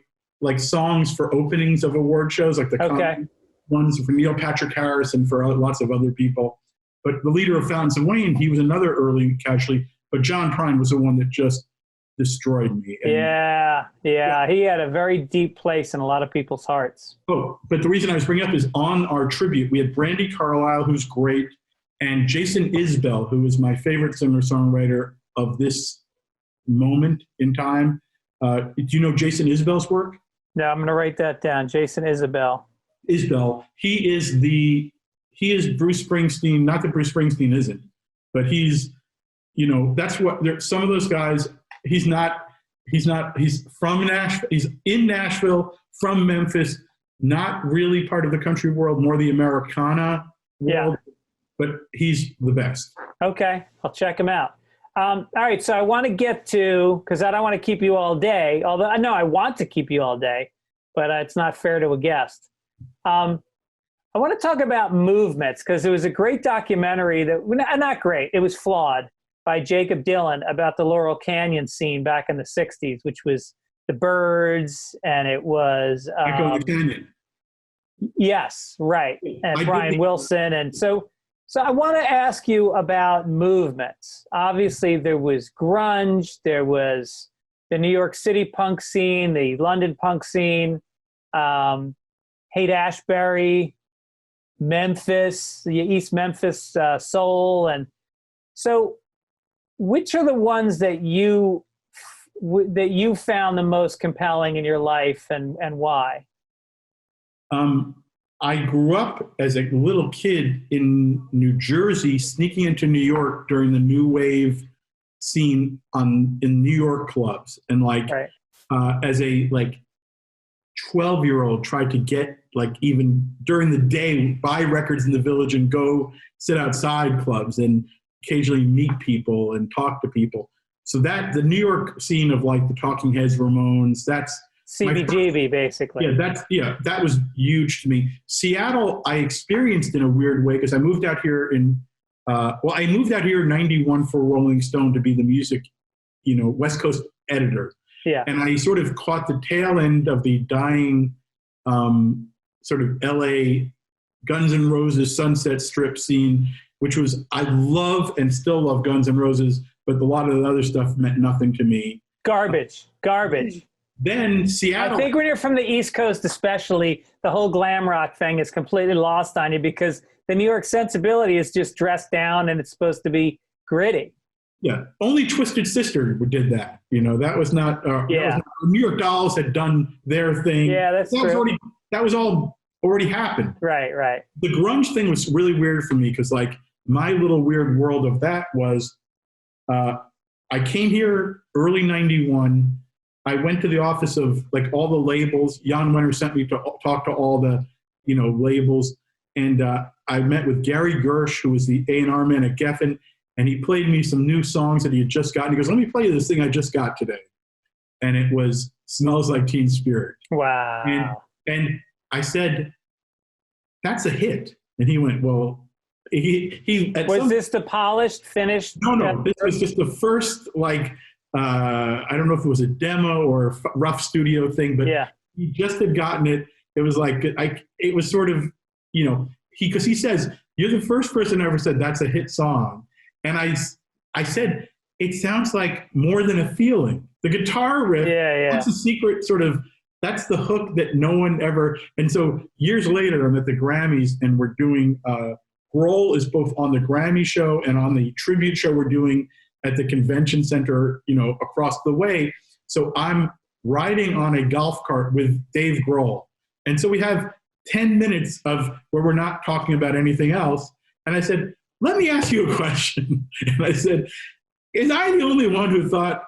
songs for openings of award shows, like the comedy ones for Neil Patrick Harris and for lots of other people. But the leader of Fountains of Wayne, he was another early casualty. But John Prine was the one that just destroyed me. And, yeah. He had a very deep place in a lot of people's hearts. Oh, but the reason I was bringing up is on our tribute, we had Brandi Carlile, who's great, and Jason Isbell, who is my favorite singer-songwriter of this moment in time. Do you know Jason Isbell's work? No, I'm going to write that down. Jason Isbell. He is Bruce Springsteen. Not that Bruce Springsteen isn't, but he's that's what some of those guys. He's from Nashville. He's in Nashville, from Memphis, not really part of the country world, more the Americana world, but he's the best. Okay, I'll check him out. All right, so I want to get to, because I don't want to keep you all day, although I know I want to keep you all day, but it's not fair to a guest. I want to talk about movements, because there was a great documentary not great, it was flawed, by Jacob Dylan about the Laurel Canyon scene back in the 60s, which was the Byrds, and it was... Echo the Canyon. Yes, right, and Brian Wilson. And so I want to ask you about movements. Obviously, there was grunge, there was the New York City punk scene, the London punk scene, Haight-Ashbury, Memphis, the East Memphis soul. And so which are the ones that you found the most compelling in your life, and why? I grew up as a little kid in New Jersey, sneaking into New York during the new wave scene in New York clubs, and as a 12-year-old, tried to get even during the day, buy records in the Village and go sit outside clubs and occasionally meet people and talk to people. So that the New York scene of the Talking Heads, Ramones, that's CBGB basically. That was huge to me. Seattle, I experienced in a weird way because I moved out here in '91 for Rolling Stone to be the music, West Coast editor. Yeah. And I sort of caught the tail end of the dying sort of LA Guns N' Roses Sunset Strip scene, which was, I love and still love Guns N' Roses, but a lot of the other stuff meant nothing to me. Garbage. Then Seattle. I think when you're from the East Coast especially, the whole glam rock thing is completely lost on you because the New York sensibility is just dressed down and it's supposed to be gritty. Yeah, only Twisted Sister did that. That was not. New York Dolls had done their thing. Yeah, that's true. That was all already happened. Right. The grunge thing was really weird for me because, my little weird world of that was, I came here early '91. I went to the office of all the labels. Jan Wenner sent me to talk to all the, labels, and I met with Gary Gersh, who was the A&R man at Geffen. And he played me some new songs that he had just gotten. He goes, let me play you this thing I just got today. And it was Smells Like Teen Spirit. Wow. And I said, that's a hit. And he went, well, was this the polished, finished? No. This was just the first, I don't know if it was a demo or a rough studio thing, but he just had gotten it. It was it was sort of, because he says, you're the first person I ever said that's a hit song. And I said, it sounds like More Than a Feeling. The guitar riff, that's the secret sort of, that's the hook that no one ever, and so years later, I'm at the Grammys and we're doing, Grohl is both on the Grammy show and on the tribute show we're doing at the convention center, across the way. So I'm riding on a golf cart with Dave Grohl. And so we have 10 minutes of where we're not talking about anything else. And I said, let me ask you a question. And I said, is I the only one who thought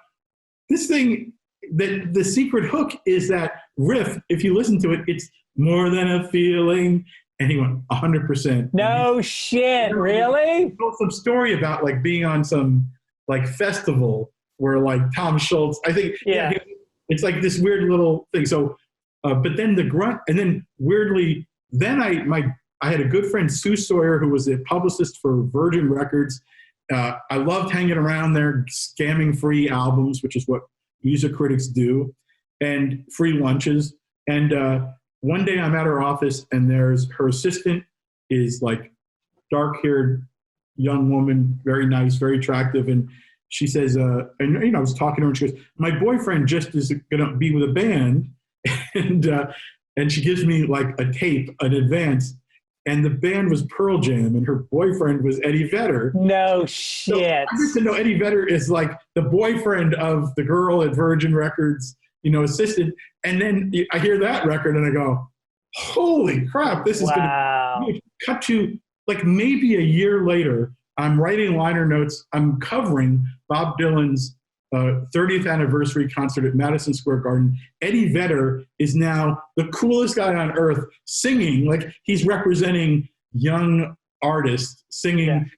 this thing, that the secret hook is that riff, if you listen to it, it's more than a feeling. And he went 100%. No shit, really? He told some story about like being on some like festival where like Tom Schultz, I think, it's like this weird little thing. So, but then the grunt, and then weirdly, then I had a good friend, Sue Sawyer, who was a publicist for Virgin Records. I loved hanging around there, scamming free albums, which is what music critics do, and free lunches. And one day I'm at her office, and there's her assistant is like dark-haired young woman, very nice, very attractive, and she says, and I was talking to her, and she goes, "My boyfriend just is going to be with a band," and she gives me like a tape in advance, and the band was Pearl Jam, and her boyfriend was Eddie Vedder. No shit. So I get to know Eddie Vedder is like the boyfriend of the girl at Virgin Records, assistant. And then I hear that record and I go, holy crap, this is going to cut to like maybe a year later. I'm writing liner notes. I'm covering Bob Dylan's 30th anniversary concert at Madison Square Garden. Eddie Vedder is now the coolest guy on earth singing, like he's representing young artists singing,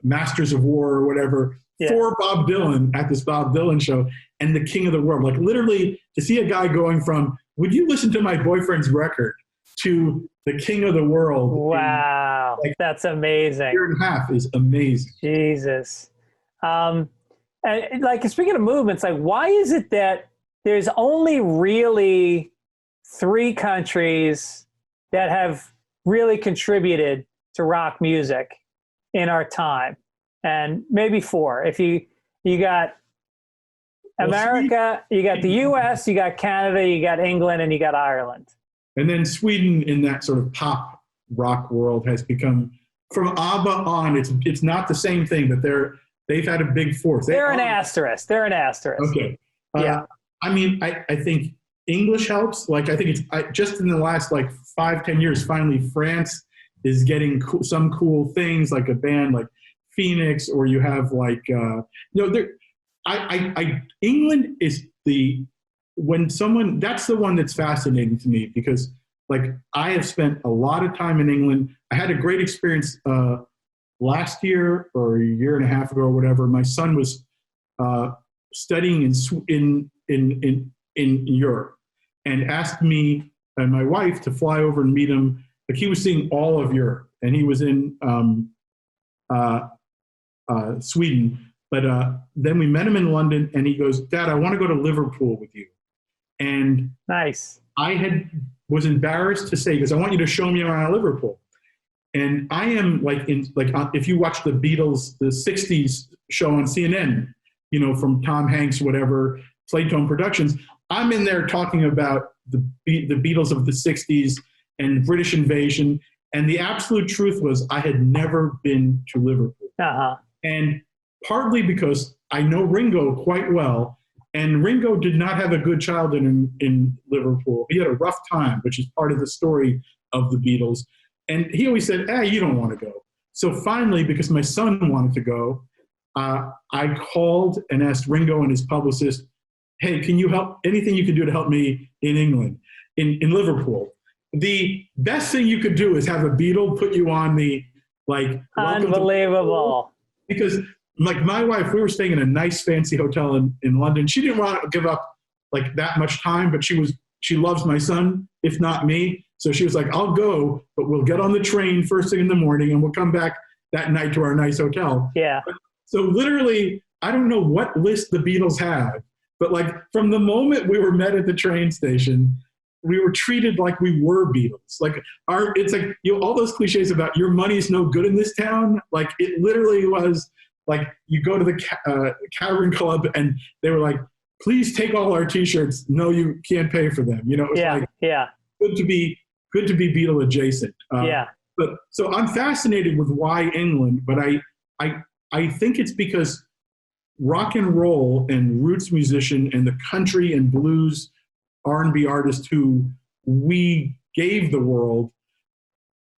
Masters of War or whatever for Bob Dylan at this Bob Dylan show, and the king of the world. Like literally to see a guy going from, would you listen to my boyfriend's record, to the king of the world. Wow. That's amazing. A year and a half is amazing. Jesus. And like, speaking of movements, like, why is it that there's only really 3 countries that have really contributed to rock music in our time? And maybe 4. If you got America, you got the US, you got Canada, you got England, and you got Ireland. And then Sweden, in that sort of pop rock world, has become, from ABBA on, it's not the same thing, but they've had a big force. They're an asterisk. Okay. Yeah. I mean, I think English helps. Like, I think it's just in the last like 5-10 years, finally France is getting some cool things, like a band like Phoenix, or you have like, England is that's the one that's fascinating to me, because like I have spent a lot of time in England. I had a great experience last year or a year and a half ago or whatever. My son was studying in Europe and asked me and my wife to fly over and meet him. Like, he was seeing all of Europe, and he was in Sweden. But then we met him in London, and he goes, "Dad, I want to go to Liverpool with you." And nice. I was embarrassed to say, because I want you to show me around Liverpool. And I am if you watch the Beatles, the 60s show on CNN, from Tom Hanks, whatever, Playtone Productions, I'm in there talking about the Beatles of the 60s and British invasion. And the absolute truth was I had never been to Liverpool. Uh-huh. And partly because I know Ringo quite well, and Ringo did not have a good childhood in Liverpool. He had a rough time, which is part of the story of the Beatles. And he always said, you don't want to go. So finally, because my son wanted to go, I called and asked Ringo and his publicist, "Hey, can you help? Anything you can do to help me in England, in Liverpool?" The best thing you could do is have a Beatle put you on the, like, unbelievable. Because like my wife, we were staying in a nice fancy hotel in London. She didn't want to give up like that much time, but she loves my son, if not me. So she was like, "I'll go, but we'll get on the train first thing in the morning and we'll come back that night to our nice hotel." Yeah. So literally, I don't know what list the Beatles had, but like from the moment we were met at the train station, we were treated like we were Beatles. Like it's like, all those cliches about your money's no good in this town. Like it literally was like you go to the Cavern Club and they were like, please take all our T-shirts. No, you can't pay for them. You know, it was like good to be Beatle adjacent. But so I'm fascinated with why England, but I think it's because rock and roll and roots musician and the country and blues R&B artists who we gave the world,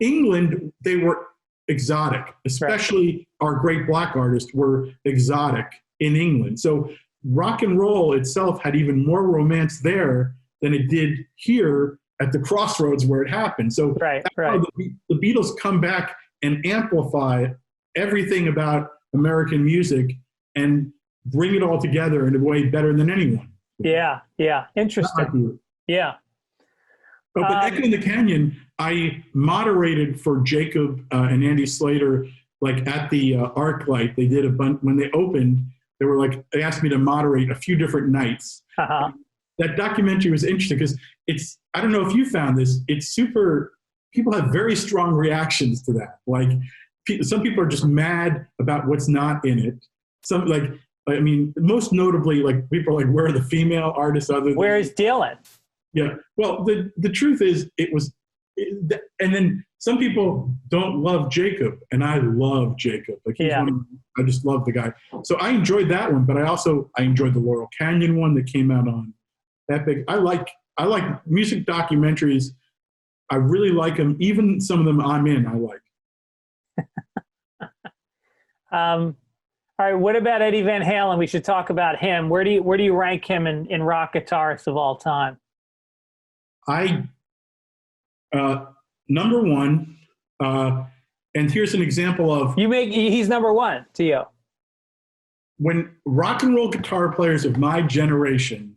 England, they were exotic, especially our great black artists were exotic in England. So rock and roll itself had even more romance there than it did here at the crossroads where it happened. So the Beatles come back and amplify everything about American music and bring it all together in a way better than anyone. Yeah. Interesting. Yeah. But Echo in the Canyon, I moderated for Jacob and Andy Slater, like at the ArcLight. They did a bunch when they opened. They asked me to moderate a few different nights. That documentary was interesting because I don't know if you found this, people have very strong reactions to that. Like some people are just mad about what's not in it. Most notably, like people are like, where are the female artists other than where's Dylan? Yeah. Well, the truth is and then some people don't love Jacob, and I love Jacob. Like I just love the guy. So I enjoyed that one, but I enjoyed the Laurel Canyon one that came out on Epic. I like music documentaries. I really like them. Even some of them I like. All right. What about Eddie Van Halen? We should talk about him. Where do you rank him in rock guitarists of all time? Number one, and here's an example of he's number one to you. When rock and roll guitar players of my generation,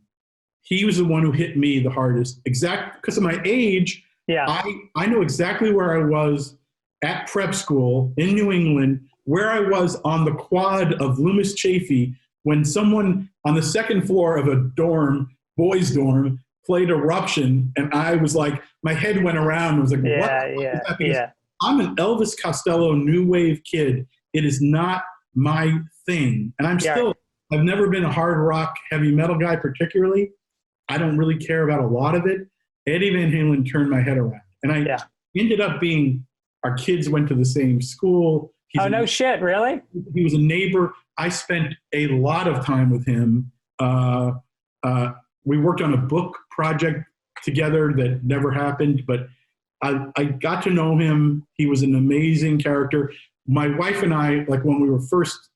he was the one who hit me the hardest. Because of my age, I know exactly where I was at prep school in New England, where I was on the quad of Loomis Chaffee when someone on the second floor of a boys' dorm, played Eruption, and I was like, my head went around. I was like, what? I'm an Elvis Costello new wave kid. It is not my thing. And I've never been a hard rock, heavy metal guy particularly. I don't really care about a lot of it. Eddie Van Halen turned my head around. And I ended up our kids went to the same school. No shit, really? He was a neighbor. I spent a lot of time with him. We worked on a book project together that never happened, but I got to know him. He was an amazing character. My wife and I, like when we were first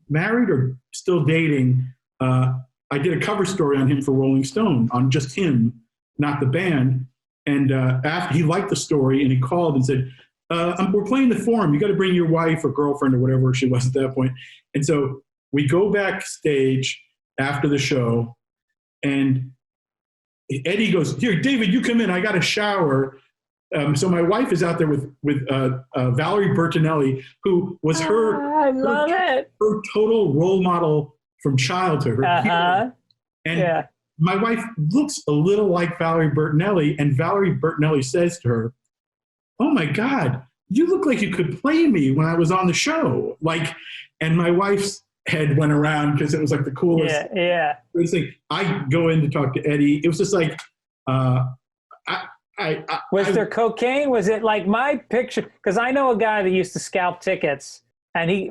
married or still dating, I did a cover story on him for Rolling Stone, on just him, not the band. And after he liked the story, and he called and said, we're playing the Forum. You got to bring your wife or girlfriend or whatever she was at that point. And so we go backstage after the show, and Eddie goes, here, David, you come in. I got a shower. So my wife is out there with Valerie Bertinelli, who was her total role model from childhood. Her hero. And my wife looks a little like Valerie Bertinelli, and Valerie Bertinelli says to her, oh my God, you look like you could play me when I was on the show. And my wife's head went around because it was like the coolest thing. I go in to talk to Eddie. It was just like, was there cocaine? Was it like my picture? Because I know a guy that used to scalp tickets, and he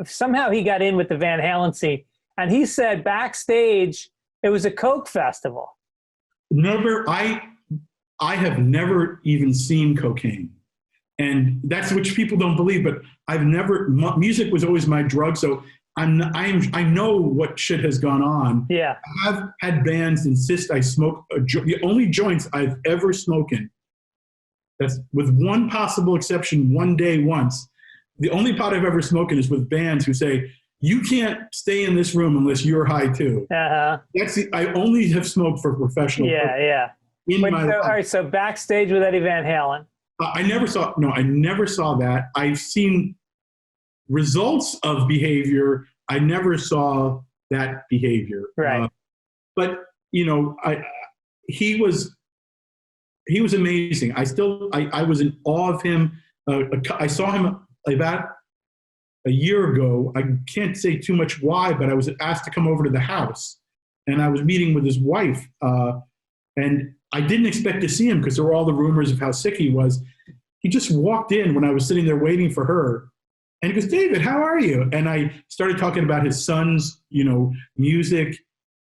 got in with the Van Halen scene, and he said backstage it was a coke festival. Never. I have never even seen cocaine, and that's which people don't believe. But I've never. Music was always my drug, so I know what shit has gone on. Yeah, I've had bands insist I smoke the only joints I've ever smoking. That's with one possible exception, one day once. The only pot I've ever smoked is with bands who say, you can't stay in this room unless you're high too. I only have smoked for professional purposes. All right, so backstage with Eddie Van Halen. I never saw that. I've seen results of behavior. I never saw that behavior. Right. But, he was amazing. I was in awe of him. I saw him about a year ago. I can't say too much why, but I was asked to come over to the house, and I was meeting with his wife, and I didn't expect to see him because there were all the rumors of how sick he was. He just walked in when I was sitting there waiting for her, and he goes, "David, how are you?" And I started talking about his son's, music.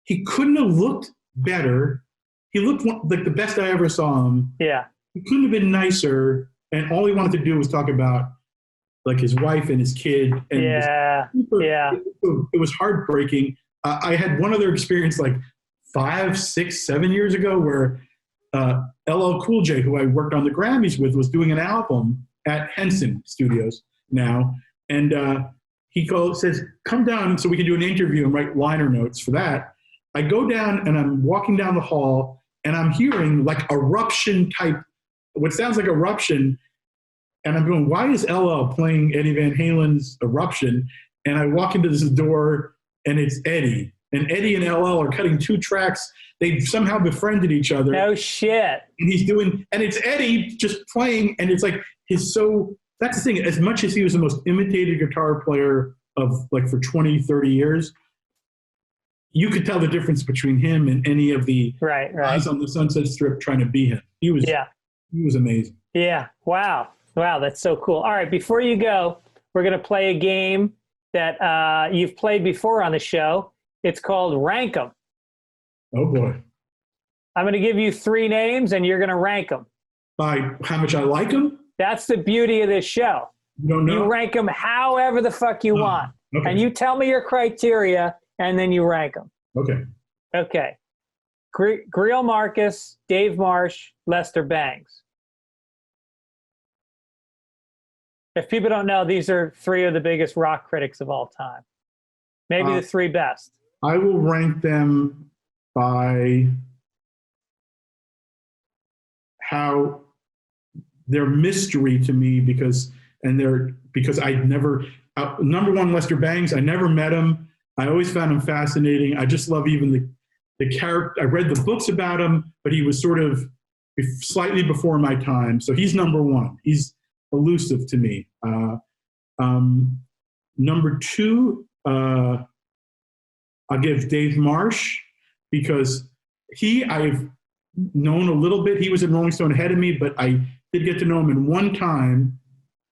He couldn't have looked better. He looked like the best I ever saw him. Yeah. He couldn't have been nicer, and all he wanted to do was talk about like his wife and his kid. And it was heartbreaking. I had one other experience like 5, 6, 7 years ago where LL Cool J, who I worked on the Grammys with, was doing an album at Henson Studios now. And he says, "Come down so we can do an interview and write liner notes for that." I go down and I'm walking down the hall and I'm hearing like eruption type, what sounds like eruption. And I'm going, why is LL playing Eddie Van Halen's Eruption? And I walk into this door and it's Eddie. And Eddie and LL are cutting 2 tracks. They somehow befriended each other. No shit. And it's Eddie just playing. And it's like, that's the thing. As much as he was the most imitated guitar player of like for 20, 30 years, you could tell the difference between him and any of the guys on the Sunset Strip trying to be him. He was amazing. Yeah. Wow. That's so cool. All right. Before you go, we're going to play a game that you've played before on the show. It's called Rank 'em. Oh boy. I'm going to give you 3 names and you're going to rank them. By how much I like them? That's the beauty of this show. You don't know? You rank them however the fuck you want. Okay. And you tell me your criteria and then you rank them. Okay. Greil Marcus, Dave Marsh, Lester Bangs. If people don't know, these are 3 of the biggest rock critics of all time. Maybe the 3 best. I will rank them by how they're mystery to me because I never, number one, Lester Bangs, I never met him. I always found him fascinating. I just love even the character. I read the books about him, but he was sort of slightly before my time. So he's number 1. He's elusive to me. Number 2, I'll give Dave Marsh because I've known a little bit. He was in Rolling Stone ahead of me, but I did get to know him in one time.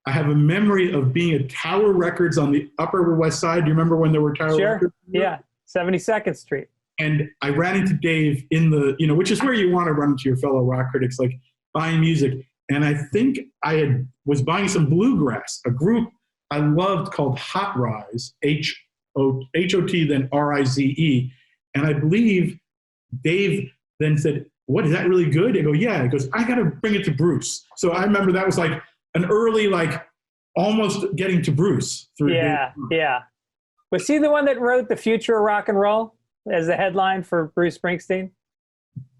I have a memory of being at Tower Records on the Upper West Side. Do you remember when there were Tower Records? Yeah, 72nd Street. And I ran into Dave in the, which is where you want to run into your fellow rock critics, like buying music. And I think I was buying some bluegrass, a group I loved called Hot Rise, H-O-T, then R-I-Z-E. And I believe Dave then said, "What, is that really good?" I go, "Yeah." He goes, "I got to bring it to Bruce." So I remember that was like an early, like almost getting to Bruce. Yeah. Was he the one that wrote The Future of Rock and Roll as the headline for Bruce Springsteen?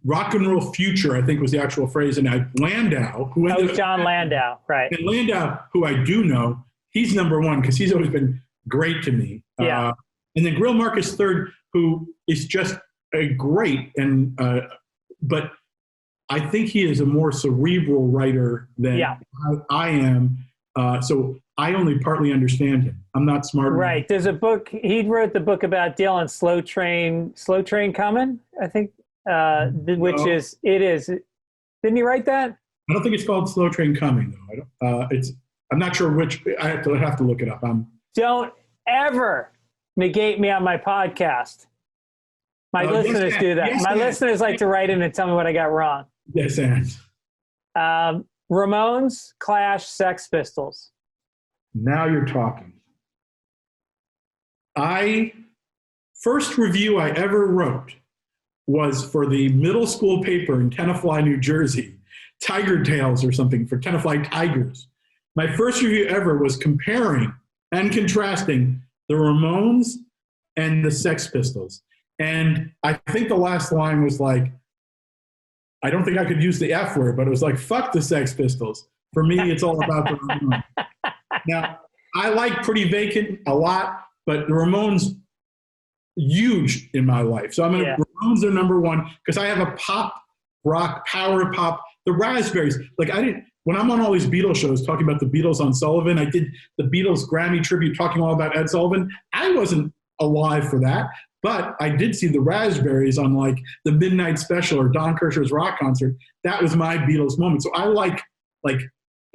Rock and Roll Future, I think, was the actual phrase. And Landau, who ended up, John Landau, right. And Landau, who I do know, he's number 1 because he's always been great to me. Yeah. And then Greil Marcus III, who is just a great, but I think he is a more cerebral writer than I am. So I only partly understand him. I'm not smart enough. Right. There's a book, he wrote the book about Dylan, Slow Train Coming, I think, which is, didn't he write that? I don't think it's called Slow Train Coming, though. I'm not sure which, I have to look it up. Don't ever negate me on my podcast. My listeners do that. My listeners like to write in and tell me what I got wrong. Yes, and. Ramones, Clash, Sex Pistols. Now you're talking. First review I ever wrote was for the middle school paper in Tenafly, New Jersey, Tiger Tales or something, for Tenafly Tigers. My first review ever was comparing and contrasting the Ramones and the Sex Pistols. And I think the last line was like, I don't think I could use the F word, but it was like, fuck the Sex Pistols. For me, it's all about the Ramones. Now, I like Pretty Vacant a lot, but the Ramones, huge in my life. So Ramones are number 1 because I have a pop, rock, power pop, the Raspberries. Like when I'm on all these Beatles shows talking about the Beatles on Sullivan, I did the Beatles Grammy tribute talking all about Ed Sullivan. I wasn't alive for that, but I did see the Raspberries on like the Midnight Special or Don Kirshner's rock concert. That was my Beatles moment. So I like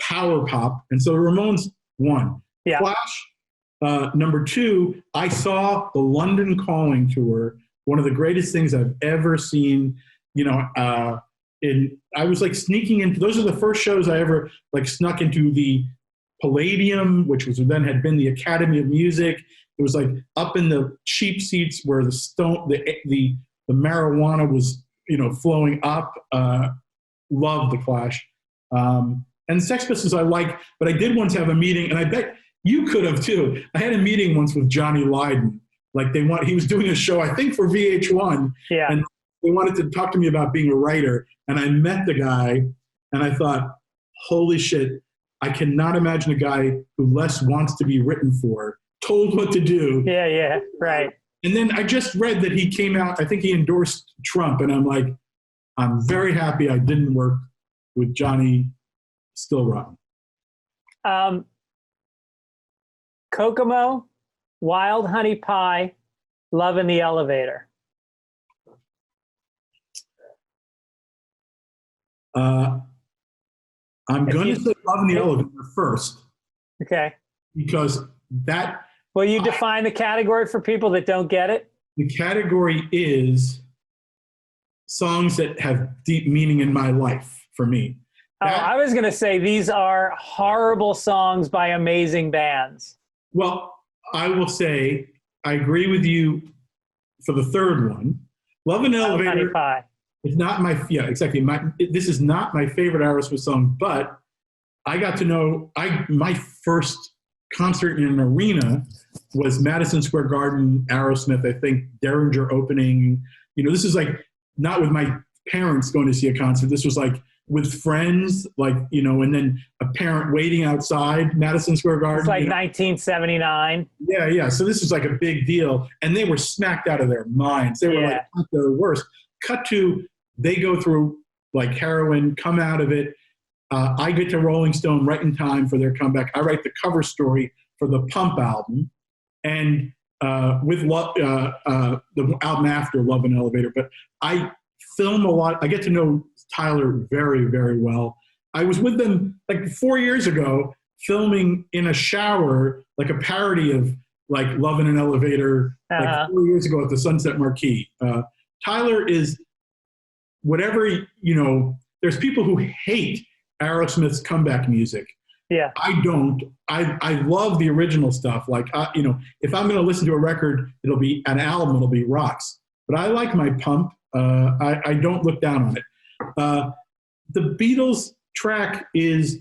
power pop. And so the Ramones won. Yeah. Clash, number 2, I saw the London Calling tour, one of the greatest things I've ever seen, you know, I was like sneaking into, those are the first shows I ever like snuck into the Palladium, which was then had been the Academy of Music. It was like up in the cheap seats where the marijuana was, you know, flowing up. Loved the Clash. And Sex Pistols I like, but I did once have a meeting, and I bet you could have too. I had a meeting once with Johnny Lydon. Like he was doing a show, I think for VH1. Yeah. And they wanted to talk to me about being a writer. And I met the guy, and I thought, holy shit, I cannot imagine a guy who less wants to be written for, told what to do. Yeah, right. And then I just read that he came out, I think he endorsed Trump, and I'm like, I'm very happy I didn't work with Johnny Still Rotten. Kokomo, Wild Honey Pie, Love in the Elevator. I'm going to say Love in the Elevator first. Okay. Because that... Will you define the category for people that don't get it? The category is songs that have deep meaning in my life for me. I was going to say these are horrible songs by amazing bands. Well, I will say I agree with you for the third one. Love in the Elevator. Honey Pie. It's not exactly. This is not my favorite Aerosmith song, but I got to know, my first concert in an arena was Madison Square Garden, Aerosmith, I think, Derringer opening. You know, this is like not with my parents going to see a concert. This was like with friends, like, you know, and then a parent waiting outside Madison Square Garden. It's like 1979. Yeah. So this is like a big deal. And they were smacked out of their minds. They were like at their worst. Cut to, they go through like heroin, come out of it. I get to Rolling Stone right in time for their comeback. I write the cover story for the Pump album, and with the album after Love in Elevator. But I film a lot. I get to know Tyler very, very well. I was with them like 4 years ago, filming in a shower, like a parody of like Love in an Elevator, like 4 years ago at the Sunset Marquee. Tyler is whatever, you know, there's people who hate Aerosmith's comeback music. Yeah. I don't. I love the original stuff. Like, you know, if I'm going to listen to a record, it'll be an album, it'll be rocks. But I like my Pump. I don't look down on it. The Beatles track is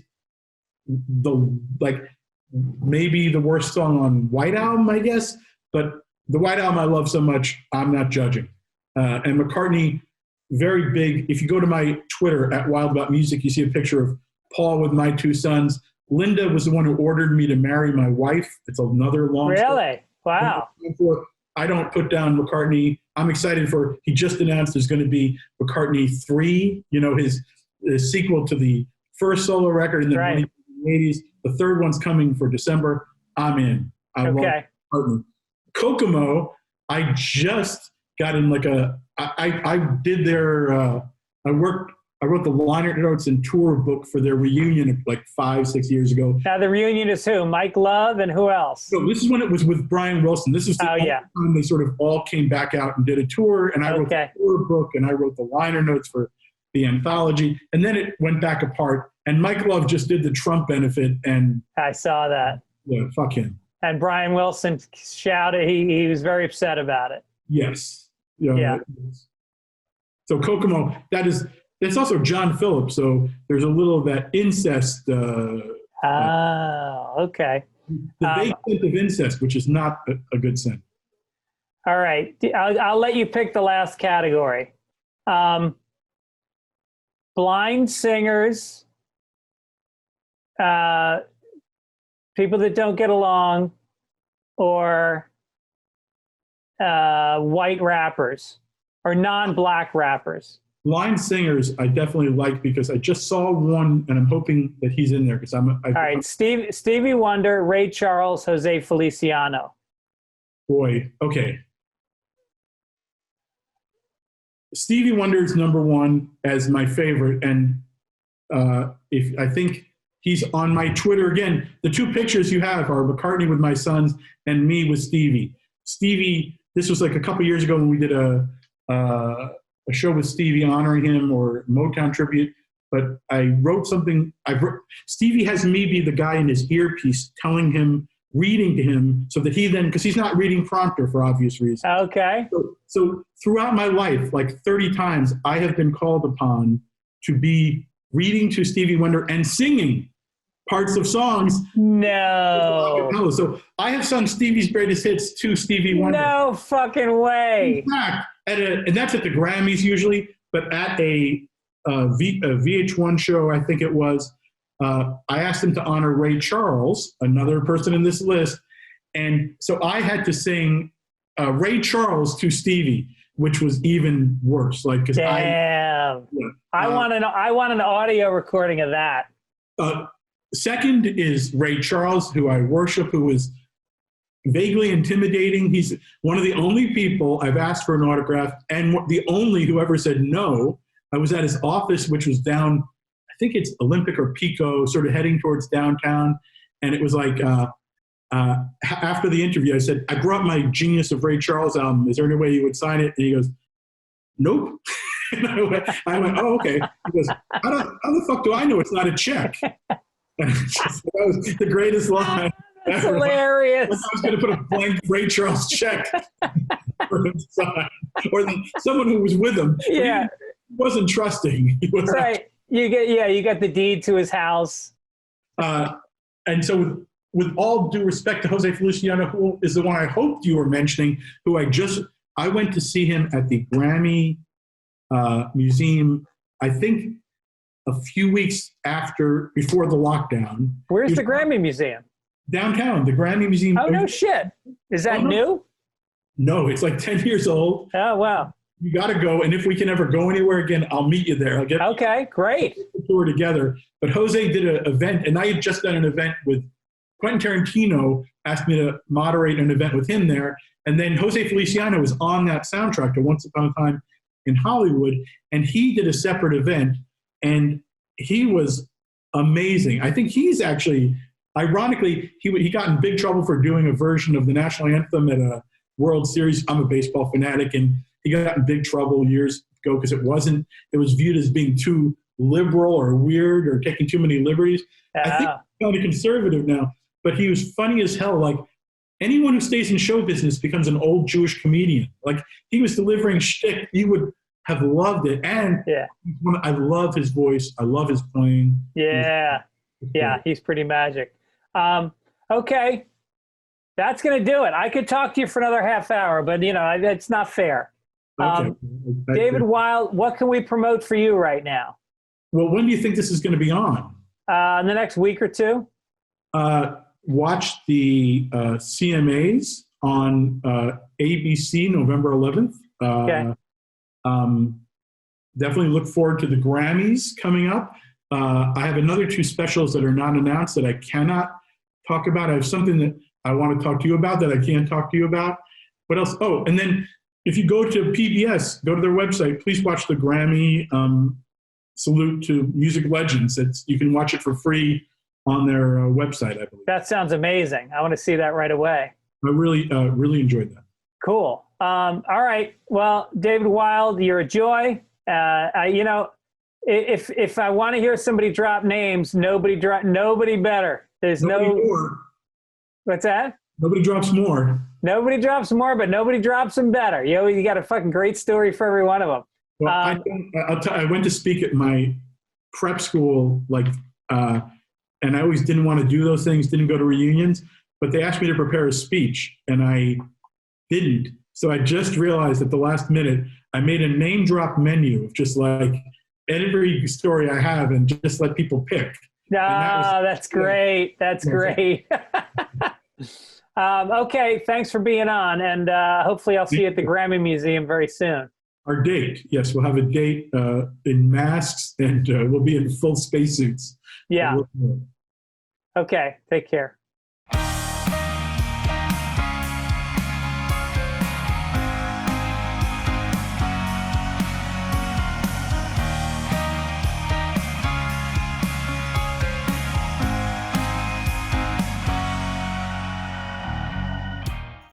maybe the worst song on White Album, I guess. But the White Album I love so much, I'm not judging. And McCartney, very big. If you go to my Twitter at Wild About Music, you see a picture of Paul with my 2 sons. Linda was the one who ordered me to marry my wife. It's another long story. Really? Wow. I don't put down McCartney. I'm excited he just announced there's going to be McCartney 3, you know, his sequel to the first solo record in the 1980s. The third one's coming for December. I'm in. I love McCartney. Kokomo, I just got in I did their, I wrote the liner notes and tour book for their reunion like 5-6 years ago. Now the reunion is who? Mike Love and who else? So this is when it was with Brian Wilson. This is the time they sort of all came back out and did a tour, and I wrote the tour book, and I wrote the liner notes for the anthology, and then it went back apart, and Mike Love just did the Trump benefit, and I saw that. Yeah, fuck him. And Brian Wilson shouted, he was very upset about it. Yes. Yeah. So Kokomo, that's also John Phillips, so there's a little of that incest. Okay. The vague scent of incest, which is not a good scent. All right. I'll let you pick the last category. Blind singers, people that don't get along, or white rappers, or non-black rappers. line singers I definitely like because I just saw one and I'm hoping that he's in there because All right, Stevie Wonder, Ray Charles, Jose Feliciano. Boy, okay. Stevie Wonder's number one as my favorite, and if I think he's on my Twitter again. The two pictures you have are McCartney with my sons and me with Stevie. Stevie, this was like a couple years ago when we did a show with Stevie honoring him or Motown tribute. But I wrote something. Stevie has me be the guy in his earpiece telling him, reading to him, so that he then, because he's not reading prompter for obvious reasons. Okay. So throughout my life, like 30 times, I have been called upon to be reading to Stevie Wonder and singing parts of songs. No. So I have sung Stevie's greatest hits to Stevie Wonder. No fucking way. In fact, and that's at the Grammys usually, but at a VH1 show, I think it was, I asked him to honor Ray Charles, another person in this list. And so I had to sing Ray Charles to Stevie, which was even worse. Like, cause damn. I want an audio recording of that. Second is Ray Charles, who I worship, who is vaguely intimidating. He's one of the only people I've asked for an autograph, and the only who ever said no. I was at his office, which was down, I think it's Olympic or Pico, sort of heading towards downtown. And it was like, after the interview, I said, I brought my Genius of Ray Charles album. Is there any way you would sign it? And he goes, nope. And I went, oh, okay. He goes, how the fuck do I know it's not a check? And that was the greatest line. That's hilarious. I was going to put a blank Ray Charles check for him to sign. Or someone who was with him. Yeah. He wasn't trusting. He was right. You got the deed to his house. And so with all due respect to Jose Feliciano, who is the one I hoped you were mentioning, who I went to see him at the Grammy Museum, I think a few weeks before the lockdown. Where's the Grammy Museum? Downtown, the Grammy Museum. Oh, no shit. Is that new? No, it's like 10 years old. Oh, wow. You got to go. And if we can ever go anywhere again, I'll meet you there. Okay, great. The tour together. But Jose did an event, and I had just done an event with Quentin Tarantino, asked me to moderate an event with him there. And then Jose Feliciano was on that soundtrack to Once Upon a Time in Hollywood, and he did a separate event, and he was amazing. I think he's actually, ironically, he got in big trouble for doing a version of the national anthem at a World Series. I'm a baseball fanatic, and he got in big trouble years ago because it was viewed as being too liberal or weird or taking too many liberties. I think he's kind of conservative now, but he was funny as hell. Like, anyone who stays in show business becomes an old Jewish comedian. Like, he was delivering shtick. You would have loved it. And I love his voice. I love his playing. Yeah. He's pretty magic. Okay. That's going to do it. I could talk to you for another half hour, but it's not fair. Okay. David Weil, what can we promote for you right now? Well, when do you think this is going to be on? In the next week or two. Watch the CMAs on ABC November 11th. Okay. Definitely look forward to the Grammys coming up. I have another two specials that are not announced that I cannot talk about. I have something that I want to talk to you about that I can't talk to you about. What else? Oh, and then if you go to PBS, go to their website, please watch the Grammy Salute to Music Legends. You can watch it for free on their website, I believe. That sounds amazing. I want to see that right away. I really enjoyed that. Cool. All right. Well, David Weil, you're a joy. If I want to hear somebody drop names, nobody better. There's nobody more. What's that? Nobody drops more. Nobody drops more, but nobody drops them better. You got a fucking great story for every one of them. Well, I went to speak at my prep school, and I always didn't want to do those things, didn't go to reunions, but they asked me to prepare a speech, and I didn't. So I just realized at the last minute, I made a name drop menu of just like every story I have and just let people pick. That's great. That's great. Okay, thanks for being on, and hopefully I'll see you at the Grammy Museum very soon. Our date. Yes, we'll have a date in masks, and we'll be in full spacesuits. Yeah. Okay. Take care.